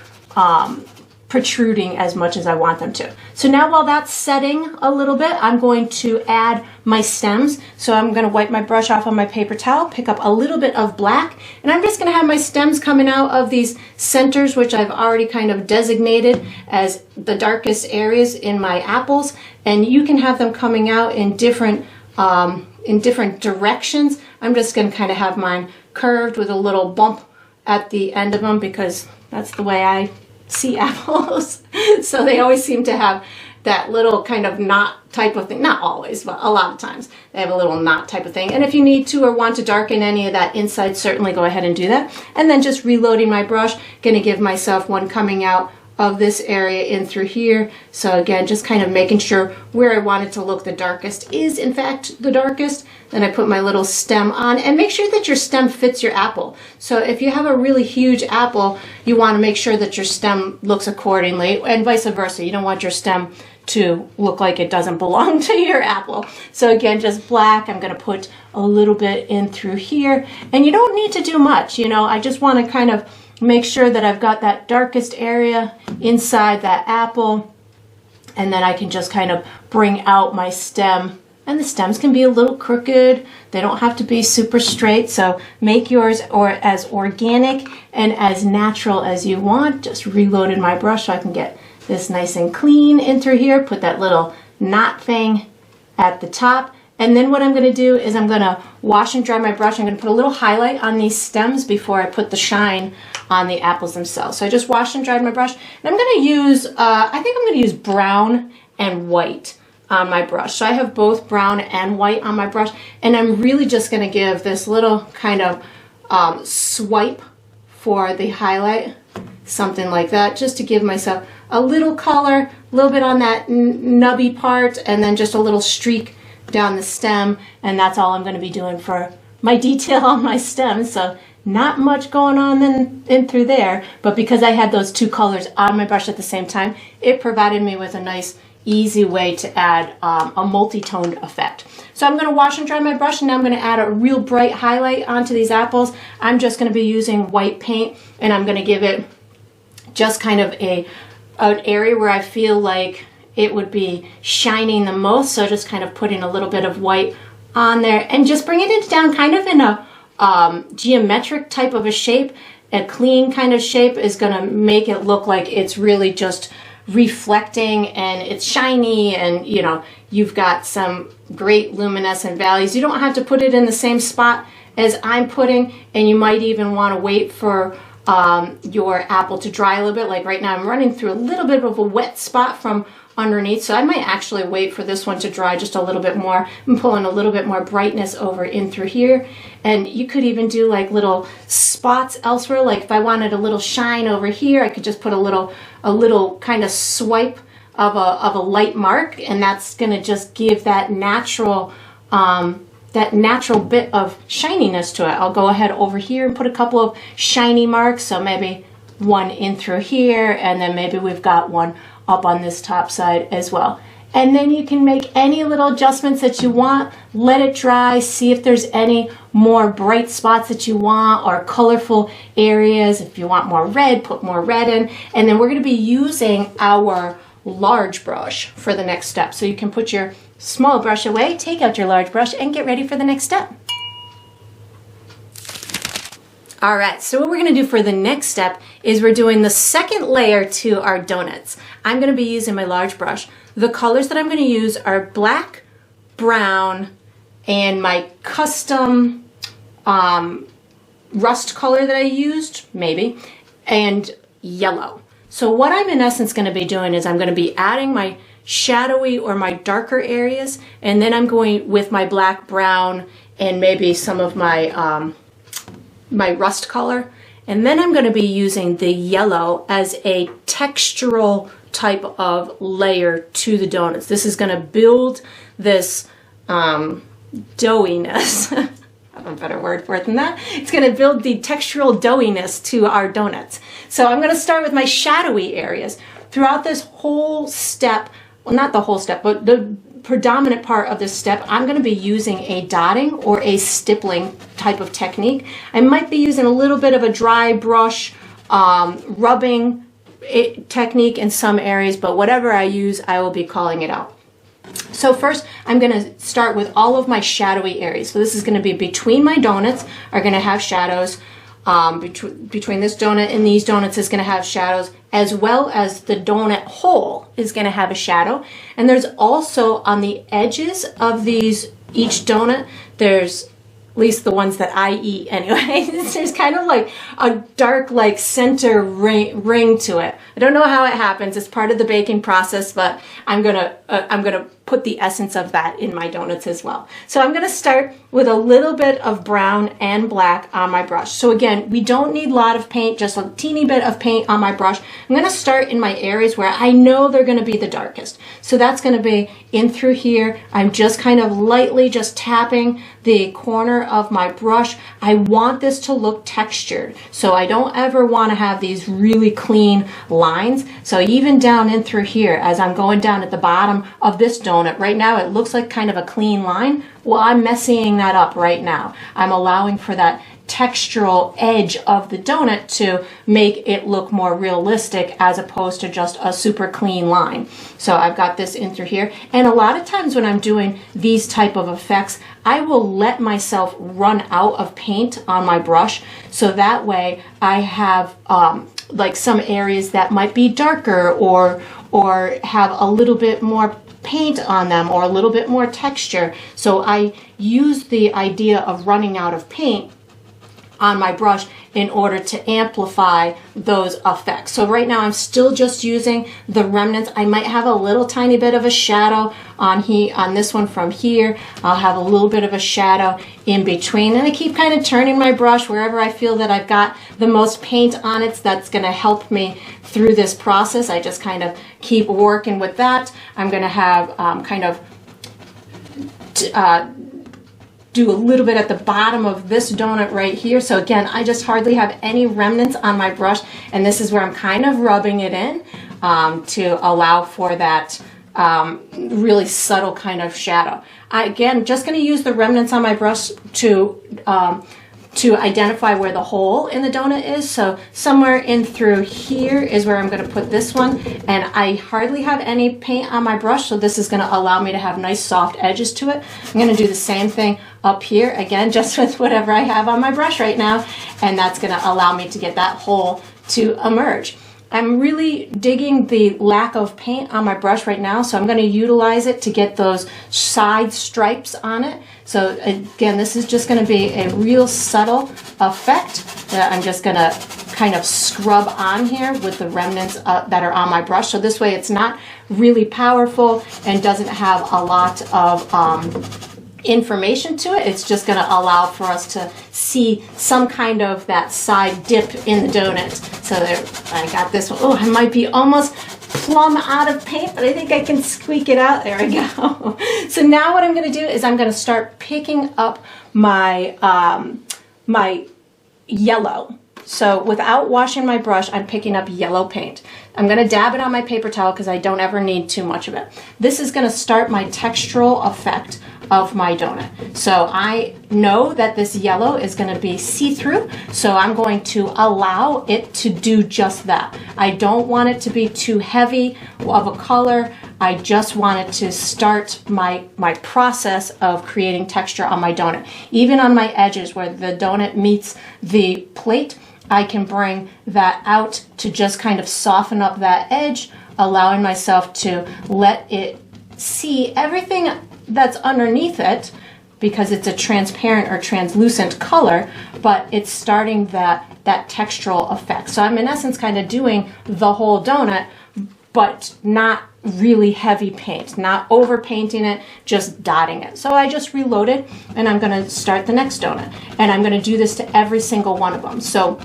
protruding as much as I want them to. So now while that's setting a little bit, I'm going to add my stems. So I'm going to wipe my brush off on my paper towel, pick up a little bit of black, and I'm just going to have my stems coming out of these centers, which I've already kind of designated as the darkest areas in my apples. And you can have them coming out in different directions. I'm just going to kind of have mine curved with a little bump at the end of them because that's the way I see apples. So they always seem to have that little kind of knot type of thing. Not always, but a lot of times they have a little knot type of thing. And if you need to or want to darken any of that inside, certainly go ahead and do that. And then just reloading my brush, going to give myself one coming out of this area in through here. So again, just kind of making sure where I want it to look the darkest is in fact the darkest. Then I put my little stem on, and make sure that your stem fits your apple. So if you have a really huge apple, you want to make sure that your stem looks accordingly, and vice versa. You don't want your stem to look like it doesn't belong to your apple. So again, just black. I'm going to put a little bit in through here, and you don't need to do much. I just want to kind of make sure that I've got that darkest area inside that apple, and then I can just kind of bring out my stem. And the stems can be a little crooked. They don't have to be super straight. So make yours as organic and as natural as you want. Just reloaded my brush so I can get this nice and clean in through here. Put that little knot thing at the top. And then what I'm going to do is I'm going to wash and dry my brush. I'm going to put a little highlight on these stems before I put the shine on the apples themselves. So I just washed and dried my brush. And I'm going to use, I think I'm going to use brown and white on my brush. So I have both brown and white on my brush. And I'm really just going to give this little kind of swipe for the highlight. Something like that, just to give myself a little color, a little bit on that nubby part, and then just a little streak down the stem, and that's all I'm going to be doing for my detail on my stem. So not much going on in through there, but because I had those two colors on my brush at the same time, it provided me with a nice easy way to add a multi-toned effect. So I'm going to wash and dry my brush, and now I'm going to add a real bright highlight onto these apples. I'm just going to be using white paint, and I'm going to give it just kind of an area where I feel like it would be shining the most. So just kind of putting a little bit of white on there and just bringing it down kind of in a geometric type of a shape. A clean kind of shape is going to make it look like it's really just reflecting and it's shiny, and you know, you've got some great luminescent values. You don't have to put it in the same spot as I'm putting, and you might even want to wait for your apple to dry a little bit. Like right now I'm running through a little bit of a wet spot from underneath, so I might actually wait for this one to dry just a little bit more. I'm pulling a little bit more brightness over in through here, and you could even do like little spots elsewhere. Like if I wanted a little shine over here, I could just put a little kind of swipe of a light mark, and that's going to just give that natural bit of shininess to it. I'll go ahead over here and put a couple of shiny marks, so maybe one in through here, and then maybe we've got one up on this top side as well. And then you can make any little adjustments that you want, let it dry, see if there's any more bright spots that you want or colorful areas. If you want more red, put more red in. And then we're going to be using our large brush for the next step. So you can put your small brush away, take out your large brush, and get ready for the next step. All right, so what we're going to do for the next step is we're doing the second layer to our donuts. I'm going to be using my large brush. The colors that I'm going to use are black, brown, and my custom rust color that I used, maybe, and yellow. So what I'm in essence going to be doing is I'm going to be adding my shadowy or my darker areas, and then I'm going with my black, brown, and maybe some of my my rust color, and then I'm going to be using the yellow as a textural type of layer to the donuts. This is going to build this doughiness. I have a better word for it than that. It's going to build the textural doughiness to our donuts. So I'm going to start with my shadowy areas. Throughout this whole step, well, not the whole step, but the predominant part of this step, I'm going to be using a dotting or a stippling type of technique. I might be using a little bit of a dry brush rubbing technique in some areas, but whatever I use, I will be calling it out. So first, I'm going to start with all of my shadowy areas. So this is going to be between my donuts are going to have shadows. Between this donut and these donuts is going to have shadows, as well as the donut hole is going to have a shadow. And there's also on the edges of each donut, there's, at least the ones that I eat anyway, there's kind of like a dark like center ring to it. I don't know how it happens. It's part of the baking process, but I'm gonna put the essence of that in my donuts as well. So I'm gonna start with a little bit of brown and black on my brush. So again, we don't need a lot of paint, just a teeny bit of paint on my brush. I'm gonna start in my areas where I know they're gonna be the darkest. So that's gonna be in through here. I'm just kind of lightly just tapping the corner of my brush. I want this to look textured. So I don't ever wanna have these really clean lines. So even down in through here, as I'm going down at the bottom of this donut, right now it looks like kind of a clean line. Well, I'm messing that up right now. I'm allowing for that textural edge of the donut to make it look more realistic as opposed to just a super clean line. So I've got this in through here. And a lot of times when I'm doing these type of effects, I will let myself run out of paint on my brush. So that way I have like some areas that might be darker or have a little bit more paint on them or a little bit more texture. So I use the idea of running out of paint on my brush in order to amplify those effects. So right now I'm still just using the remnants. I might have a little tiny bit of a shadow on this one from here. I'll have a little bit of a shadow in between, and I keep kind of turning my brush wherever I feel that I've got the most paint on it. So that's going to help me through this process. I just kind of keep working with that. I'm going to have kind of do a little bit at the bottom of this donut right here. So again, I just hardly have any remnants on my brush, and this is where I'm kind of rubbing it in to allow for that really subtle kind of shadow. Again, just going to use the remnants on my brush to identify where the hole in the donut is. So somewhere in through here is where I'm going to put this one, and I hardly have any paint on my brush, so this is going to allow me to have nice soft edges to it. I'm going to do the same thing up here, again, just with whatever I have on my brush right now, and that's going to allow me to get that hole to emerge. I'm really digging the lack of paint on my brush right now, so I'm going to utilize it to get those side stripes on it. So again, this is just going to be a real subtle effect that I'm just going to kind of scrub on here with the remnants that are on my brush. So this way it's not really powerful and doesn't have a lot of information to it. It's just going to allow for us to see some kind of that side dip in the donut. So there, I got this one. Oh, I might be almost plumb out of paint, but I think I can squeak it out. There we go. So now what I'm going to do is I'm going to start picking up my my yellow. So without washing my brush, I'm picking up yellow paint. I'm going to dab it on my paper towel because I don't ever need too much of it. This is going to start my textural effect of my donut. So I know that this yellow is going to be see-through, so I'm going to allow it to do just that. I don't want it to be too heavy of a color. I just want it to start my process of creating texture on my donut. Even on my edges where the donut meets the plate, I can bring that out to just kind of soften up that edge, allowing myself to let it see everything that's underneath it, because it's a transparent or translucent color, but it's starting that textural effect. So I'm in essence kind of doing the whole donut, but not really heavy paint, not over painting it, just dotting it. So I just reloaded, and I'm going to start the next donut, and I'm going to do this to every single one of them. So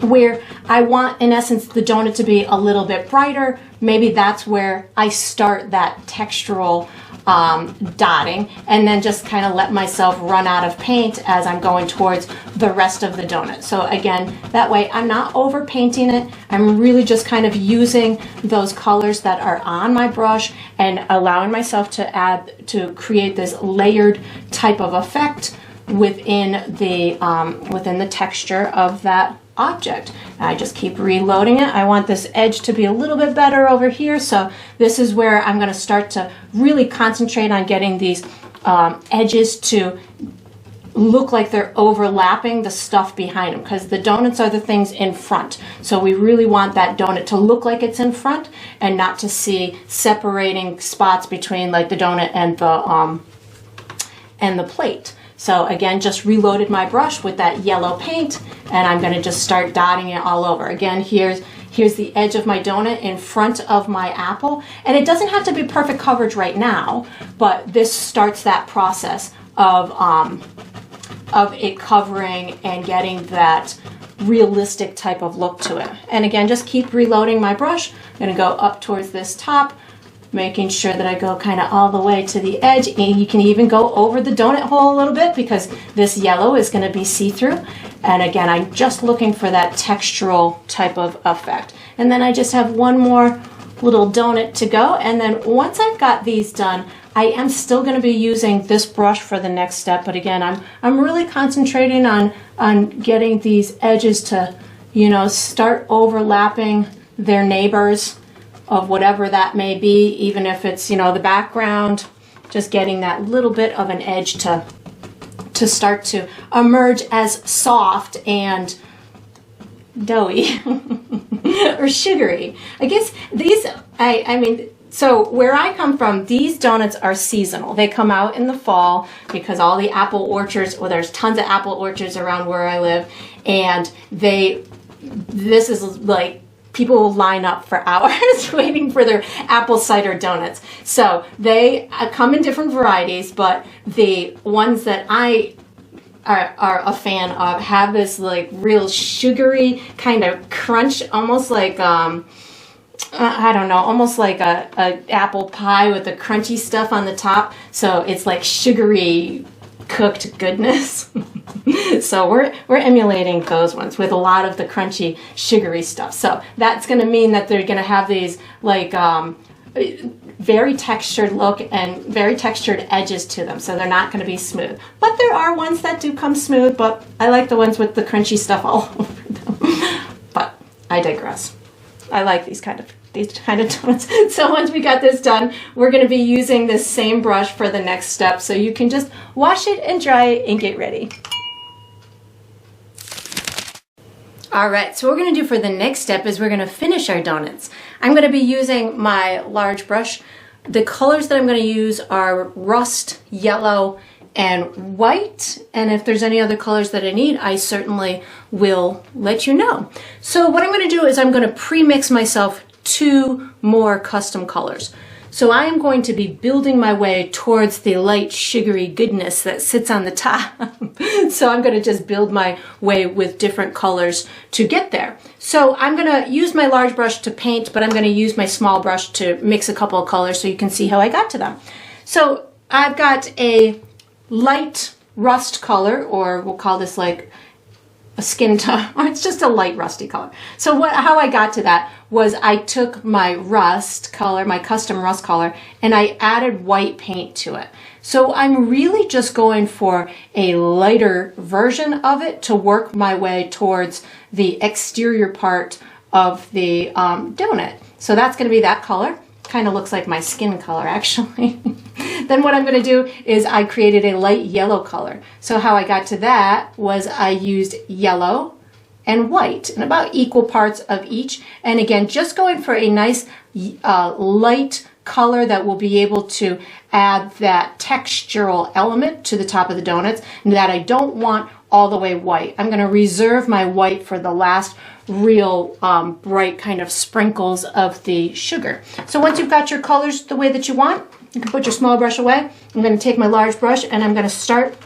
where I want, in essence, the donut to be a little bit brighter, maybe that's where I start that textural dotting, and then just kind of let myself run out of paint as I'm going towards the rest of the donut. So again, that way I'm not over painting it. I'm really just kind of using those colors that are on my brush and allowing myself to create this layered type of effect within the texture of that object. I just keep reloading it. I want this edge to be a little bit better over here, so this is where I'm going to start to really concentrate on getting these edges to look like they're overlapping the stuff behind them, because the donuts are the things in front. So we really want that donut to look like it's in front and not to see separating spots between like the donut and the plate. So again, just reloaded my brush with that yellow paint, and I'm going to just start dotting it all over. Again, here's the edge of my donut in front of my apple, and it doesn't have to be perfect coverage right now, but this starts that process of it covering and getting that realistic type of look to it. And again, just keep reloading my brush. I'm going to go up towards this top, making sure that I go kind of all the way to the edge, and you can even go over the donut hole a little bit because this yellow is going to be see-through. And again, I'm just looking for that textural type of effect. And then I just have one more little donut to go, and then once I've got these done, I am still going to be using this brush for the next step. But again, I'm really concentrating on getting these edges to, you know, start overlapping their neighbors of whatever that may be, even if it's, you know, the background, just getting that little bit of an edge to start to emerge as soft and doughy or sugary. I guess these, I mean, so where I come from, these donuts are seasonal. They come out in the fall because all the apple orchards, well, there's tons of apple orchards around where I live, and this is like, people will line up for hours waiting for their apple cider donuts. So they come in different varieties, but the ones that I are a fan of have this like real sugary kind of crunch, almost like I don't know, almost like a apple pie with the crunchy stuff on the top. So it's like sugary cooked goodness. So we're emulating those ones with a lot of the crunchy sugary stuff. So that's going to mean that they're going to have these like very textured look and very textured edges to them. So they're not going to be smooth. But there are ones that do come smooth, but I like the ones with the crunchy stuff all over them. But I digress. I like these kind of donuts. So once we got this done, we're going to be using this same brush for the next step. So you can just wash it and dry it and get ready. All right, so what we're going to do for the next step is we're going to finish our donuts. I'm going to be using my large brush. The colors that I'm going to use are rust, yellow, and white. And if there's any other colors that I need, I certainly will let you know. So what I'm going to do is I'm going to pre-mix myself 2 more custom colors. So I am going to be building my way towards the light sugary goodness that sits on the top. So I'm going to just build my way with different colors to get there. So I'm going to use my large brush to paint, but I'm going to use my small brush to mix a couple of colors so you can see how I got to them. So I've got a light rust color, or we'll call this like a skin tone, or it's just a light rusty color. So how I got to that was I took my rust color, my custom rust color, and I added white paint to it. So I'm really just going for a lighter version of it to work my way towards the exterior part of the donut. So that's going to be that color. Kind of looks like my skin color, actually. Then what I'm going to do is I created a light yellow color. So how I got to that was I used yellow and white in about equal parts of each. And again, just going for a nice light color that will be able to add that textural element to the top of the donuts, and that I don't want all the way white. I'm going to reserve my white for the last real bright kind of sprinkles of the sugar. So once you've got your colors the way that you want, you can put your small brush away. I'm going to take my large brush and I'm going to start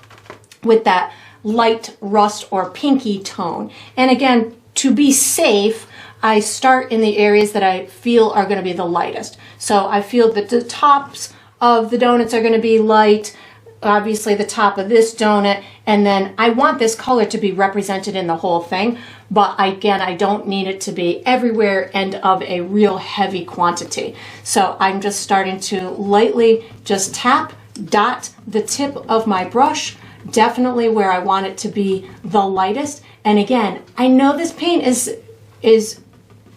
with that light rust or pinky tone. And again, to be safe, I start in the areas that I feel are going to be the lightest. So I feel that the tops of the donuts are going to be light, obviously the top of this donut, and then I want this color to be represented in the whole thing, but again, I don't need it to be everywhere and of a real heavy quantity. So I'm just starting to lightly just tap, dot the tip of my brush, definitely where I want it to be the lightest. And again, I know this paint is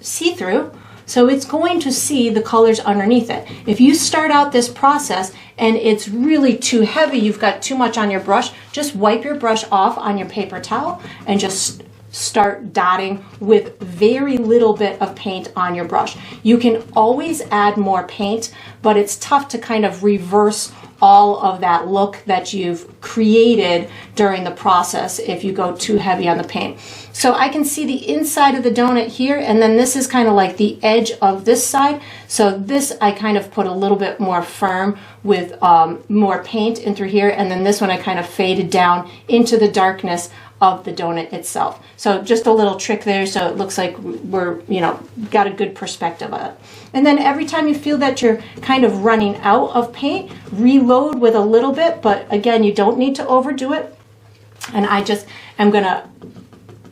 see-through, so it's going to see the colors underneath it. If you start out this process and it's really too heavy, you've got too much on your brush, just wipe your brush off on your paper towel and just start dotting with very little bit of paint on your brush. You can always add more paint, but it's tough to kind of reverse all of that look that you've created during the process if you go too heavy on the paint. So I can see the inside of the donut here, and then this is kind of like the edge of this side. So this I kind of put a little bit more firm with more paint in through here, and then this one I kind of faded down into the darkness of the donut itself. So just a little trick there, so it looks like we're, got a good perspective of it. And then every time you feel that you're kind of running out of paint, reload with a little bit, but again, you don't need to overdo it. And I just am gonna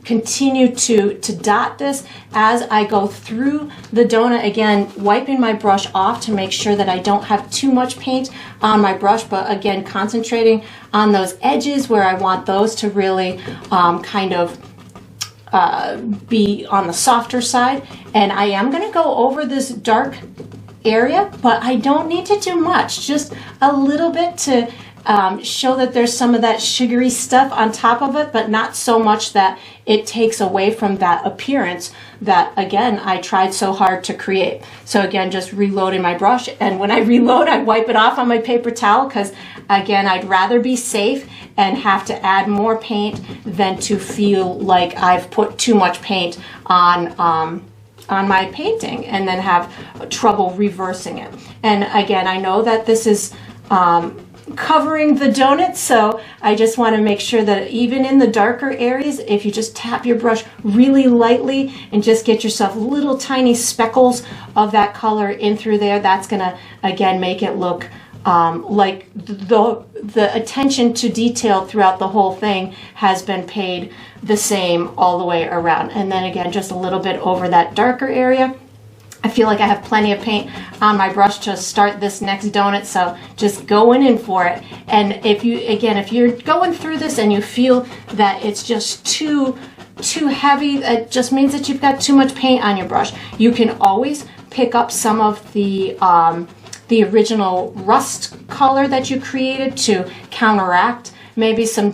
continue to dot this as I go through the donut, again wiping my brush off to make sure that I don't have too much paint on my brush, but again concentrating on those edges where I want those to really kind of be on the softer side. And I am going to go over this dark area, but I don't need to do much, just a little bit to show that there's some of that sugary stuff on top of it, but not so much that it takes away from that appearance that, again, I tried so hard to create. So again, just reloading my brush, and when I reload, I wipe it off on my paper towel because, again, I'd rather be safe and have to add more paint than to feel like I've put too much paint on my painting and then have trouble reversing it. And again, I know that this is covering the donut, so I just want to make sure that even in the darker areas, if you just tap your brush really lightly and just get yourself little tiny speckles of that color in through there, that's gonna again make it look like the attention to detail throughout the whole thing has been paid the same all the way around. And then again, just a little bit over that darker area. I feel like I have plenty of paint on my brush to start this next donut, so just going in for it. And if you're going through this and you feel that it's just too heavy, it just means that you've got too much paint on your brush. You can always pick up some of the original rust color that you created to counteract maybe some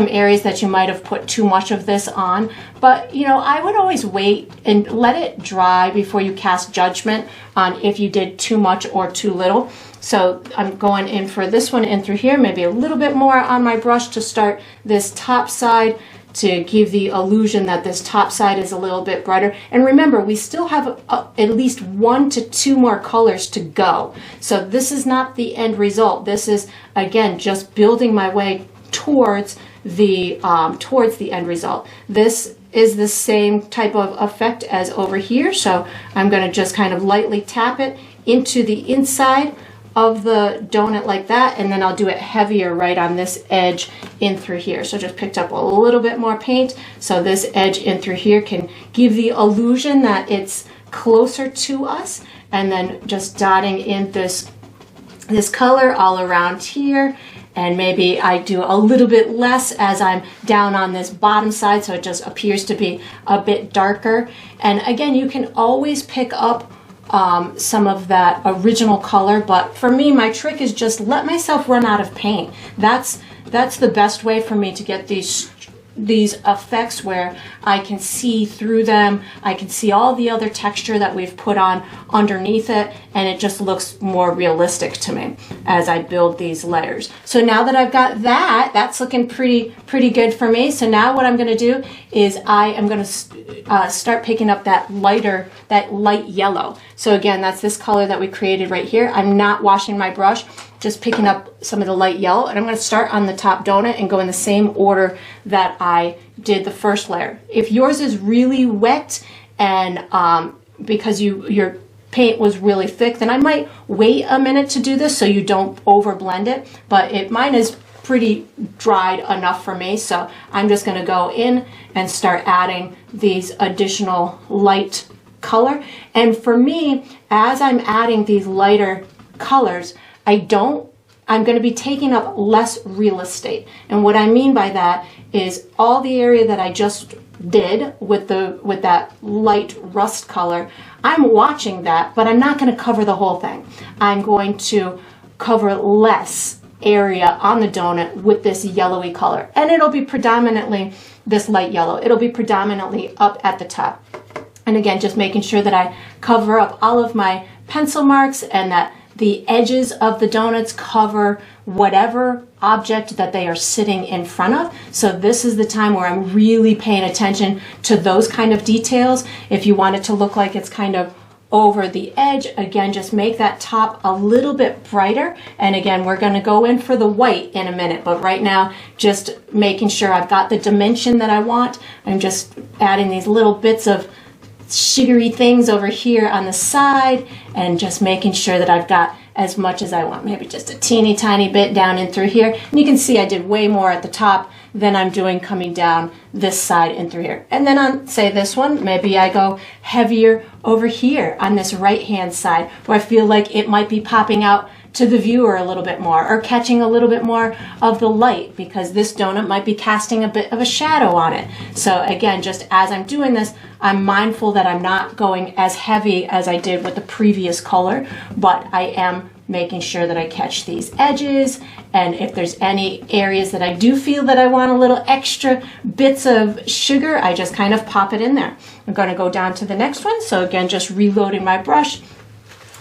areas that you might have put too much of this on. But I would always wait and let it dry before you cast judgment on if you did too much or too little. So I'm going in for this one in through here, maybe a little bit more on my brush to start this top side, to give the illusion that this top side is a little bit brighter. And remember, we still have at least 1 to 2 more colors to go. So this is not the end result. This is, again, just building my way towards the end result. This is the same type of effect as over here. So I'm going to just kind of lightly tap it into the inside of the donut like that, and then I'll do it heavier right on this edge in through here. So just picked up a little bit more paint, so this edge in through here can give the illusion that it's closer to us, and then just dotting in this color all around here. And maybe I do a little bit less as I'm down on this bottom side, so it just appears to be a bit darker. And again, you can always pick up some of that original color, but for me, my trick is just let myself run out of paint. That's the best way for me to get these effects where I can see through them. I can see all the other texture that we've put on underneath it, and it just looks more realistic to me as I build these layers. So now that I've got that, that's looking pretty good for me. So now what I'm going to do is I am going to start picking up that light yellow. So again, that's this color that we created right here. I'm not washing my brush, just picking up some of the light yellow, and I'm going to start on the top donut and go in the same order that I did the first layer. If yours is really wet and because your paint was really thick, then I might wait a minute to do this so you don't over blend it, but mine is pretty dried enough for me, so I'm just going to go in and start adding these additional light color. And for me, as I'm adding these lighter colors, I'm going to be taking up less real estate. And what I mean by that is all the area that I just did with that light rust color, I'm watching that, but I'm not going to cover the whole thing. I'm going to cover less area on the donut with this yellowy color. And it'll be predominantly this light yellow. It'll be predominantly up at the top. And again, just making sure that I cover up all of my pencil marks and that the edges of the donuts cover whatever object that they are sitting in front of. So this is the time where I'm really paying attention to those kind of details. If you want it to look like it's kind of over the edge, again, just make that top a little bit brighter. And again, we're going to go in for the white in a minute, but right now, just making sure I've got the dimension that I want. I'm just adding these little bits of sugary things over here on the side and just making sure that I've got as much as I want, maybe just a teeny tiny bit down in through here. And you can see I did way more at the top than I'm doing coming down this side and through here. And then on, say, this one, maybe I go heavier over here on this right hand side where I feel like it might be popping out to the viewer a little bit more or catching a little bit more of the light, because this donut might be casting a bit of a shadow on it. So again, just as I'm doing this, I'm mindful that I'm not going as heavy as I did with the previous color, but I am making sure that I catch these edges. And if there's any areas that I do feel that I want a little extra bits of sugar, I just kind of pop it in there. I'm going to go down to the next one. So again, just reloading my brush.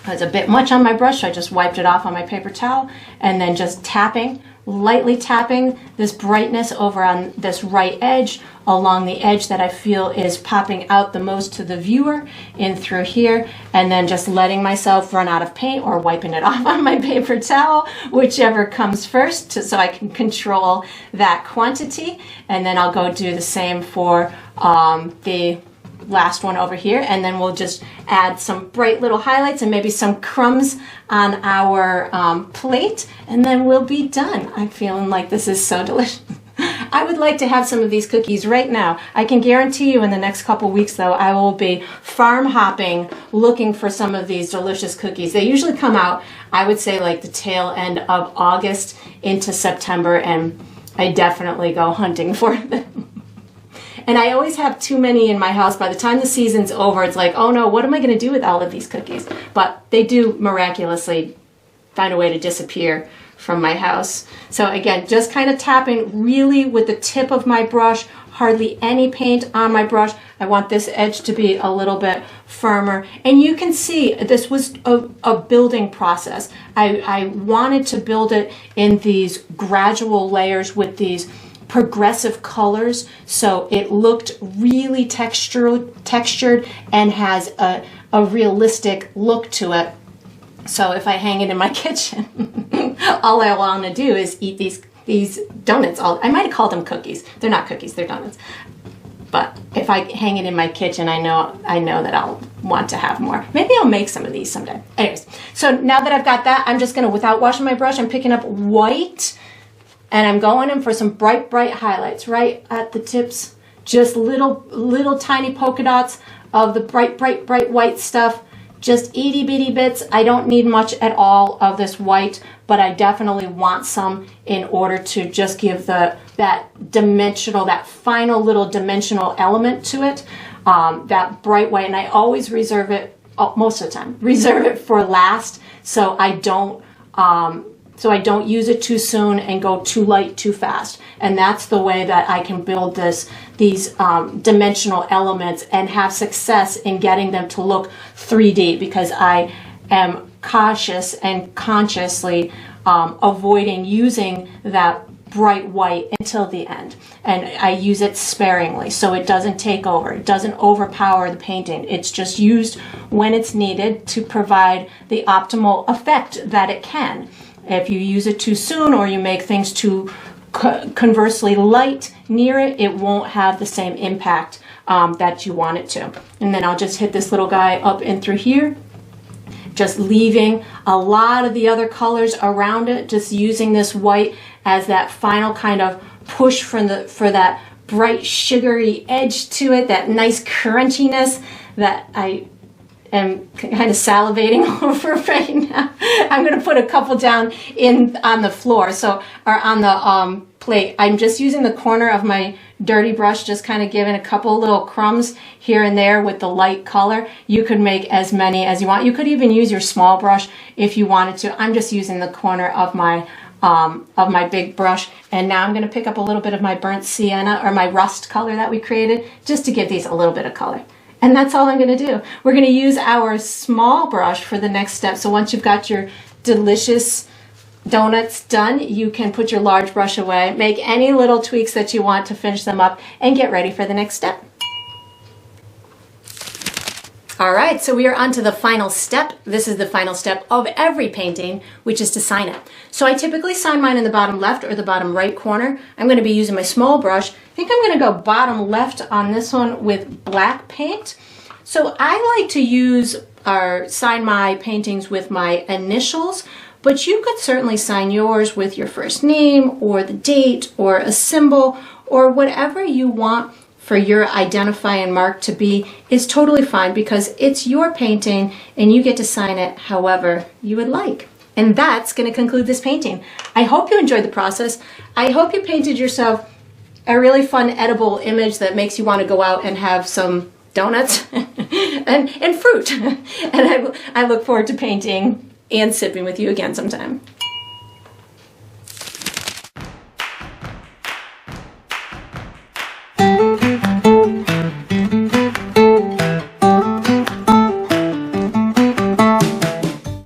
There's a bit much on my brush, so I just wiped it off on my paper towel, and then just tapping lightly tapping this brightness over on this right edge, along the edge that I feel is popping out the most to the viewer, in through here, and then just letting myself run out of paint or wiping it off on my paper towel, whichever comes first, so I can control that quantity. And then I'll go do the same for the last one over here, and then we'll just add some bright little highlights and maybe some crumbs on our plate, and then we'll be done. I'm feeling like this is so delicious. I would like to have some of these cookies right now. I can guarantee you in the next couple weeks though, I will be farm hopping looking for some of these delicious cookies. They usually come out, I would say, like the tail end of August into September, and I definitely go hunting for them. And I always have too many in my house. By the time the season's over, it's like, oh no, what am I going to do with all of these cookies? But they do miraculously find a way to disappear from my house. So again, just kind of tapping really with the tip of my brush, hardly any paint on my brush. I want this edge to be a little bit firmer. And you can see this was a building process. I wanted to build it in these gradual layers with these progressive colors, so it looked really textured and has a realistic look to it. So if I hang it in my kitchen, all I want to do is eat these donuts. I might have called them cookies. They're not cookies, they're donuts. But if I hang it in my kitchen, I know that I'll want to have more. Maybe I'll make some of these someday. Anyways, so now that I've got that, I'm just going to, without washing my brush, I'm picking up white, and I'm going in for some bright highlights right at the tips. Just little tiny polka dots of the bright white stuff. Just itty bitty bits. I don't need much at all of this white, but I definitely want some in order to just give that final little dimensional element to it. That bright white, and I always reserve it, most of the time, reserve it for last, so I don't use it too soon and go too light too fast. And that's the way that I can build these dimensional elements and have success in getting them to look 3D, because I am cautious and consciously avoiding using that bright white until the end. And I use it sparingly so it doesn't take over. It doesn't overpower the painting. It's just used when it's needed to provide the optimal effect that it can. If you use it too soon or you make things too conversely light near it, it won't have the same impact that you want it to. And then I'll just hit this little guy up and through here, just leaving a lot of the other colors around it, just using this white as that final kind of push for that bright sugary edge to it, that nice crunchiness that I am kind of salivating over right now. I'm going to put a couple down on the floor, or on the plate. I'm just using the corner of my dirty brush, just kind of giving a couple little crumbs here and there with the light color. You could make as many as you want. You could even use your small brush if you wanted to. I'm just using the corner of my big brush, and now I'm going to pick up a little bit of my burnt sienna, or my rust color that we created, just to give these a little bit of color. And that's all I'm going to do. We're going to use our small brush for the next step. So once you've got your delicious donuts done, you can put your large brush away, make any little tweaks that you want to finish them up, and get ready for the next step. All right, so we are on to the final step. This is the final step of every painting, which is to sign it. So I typically sign mine in the bottom left or the bottom right corner. I'm going to be using my small brush. I think I'm going to go bottom left on this one with black paint. So I like to use or sign my paintings with my initials, but you could certainly sign yours with your first name or the date or a symbol or whatever you want for your identifying mark to be is totally fine, because it's your painting and you get to sign it however you would like. And that's going to conclude this painting. I hope you enjoyed the process. I hope you painted yourself a really fun edible image that makes you want to go out and have some donuts and fruit. And I look forward to painting and sipping with you again sometime.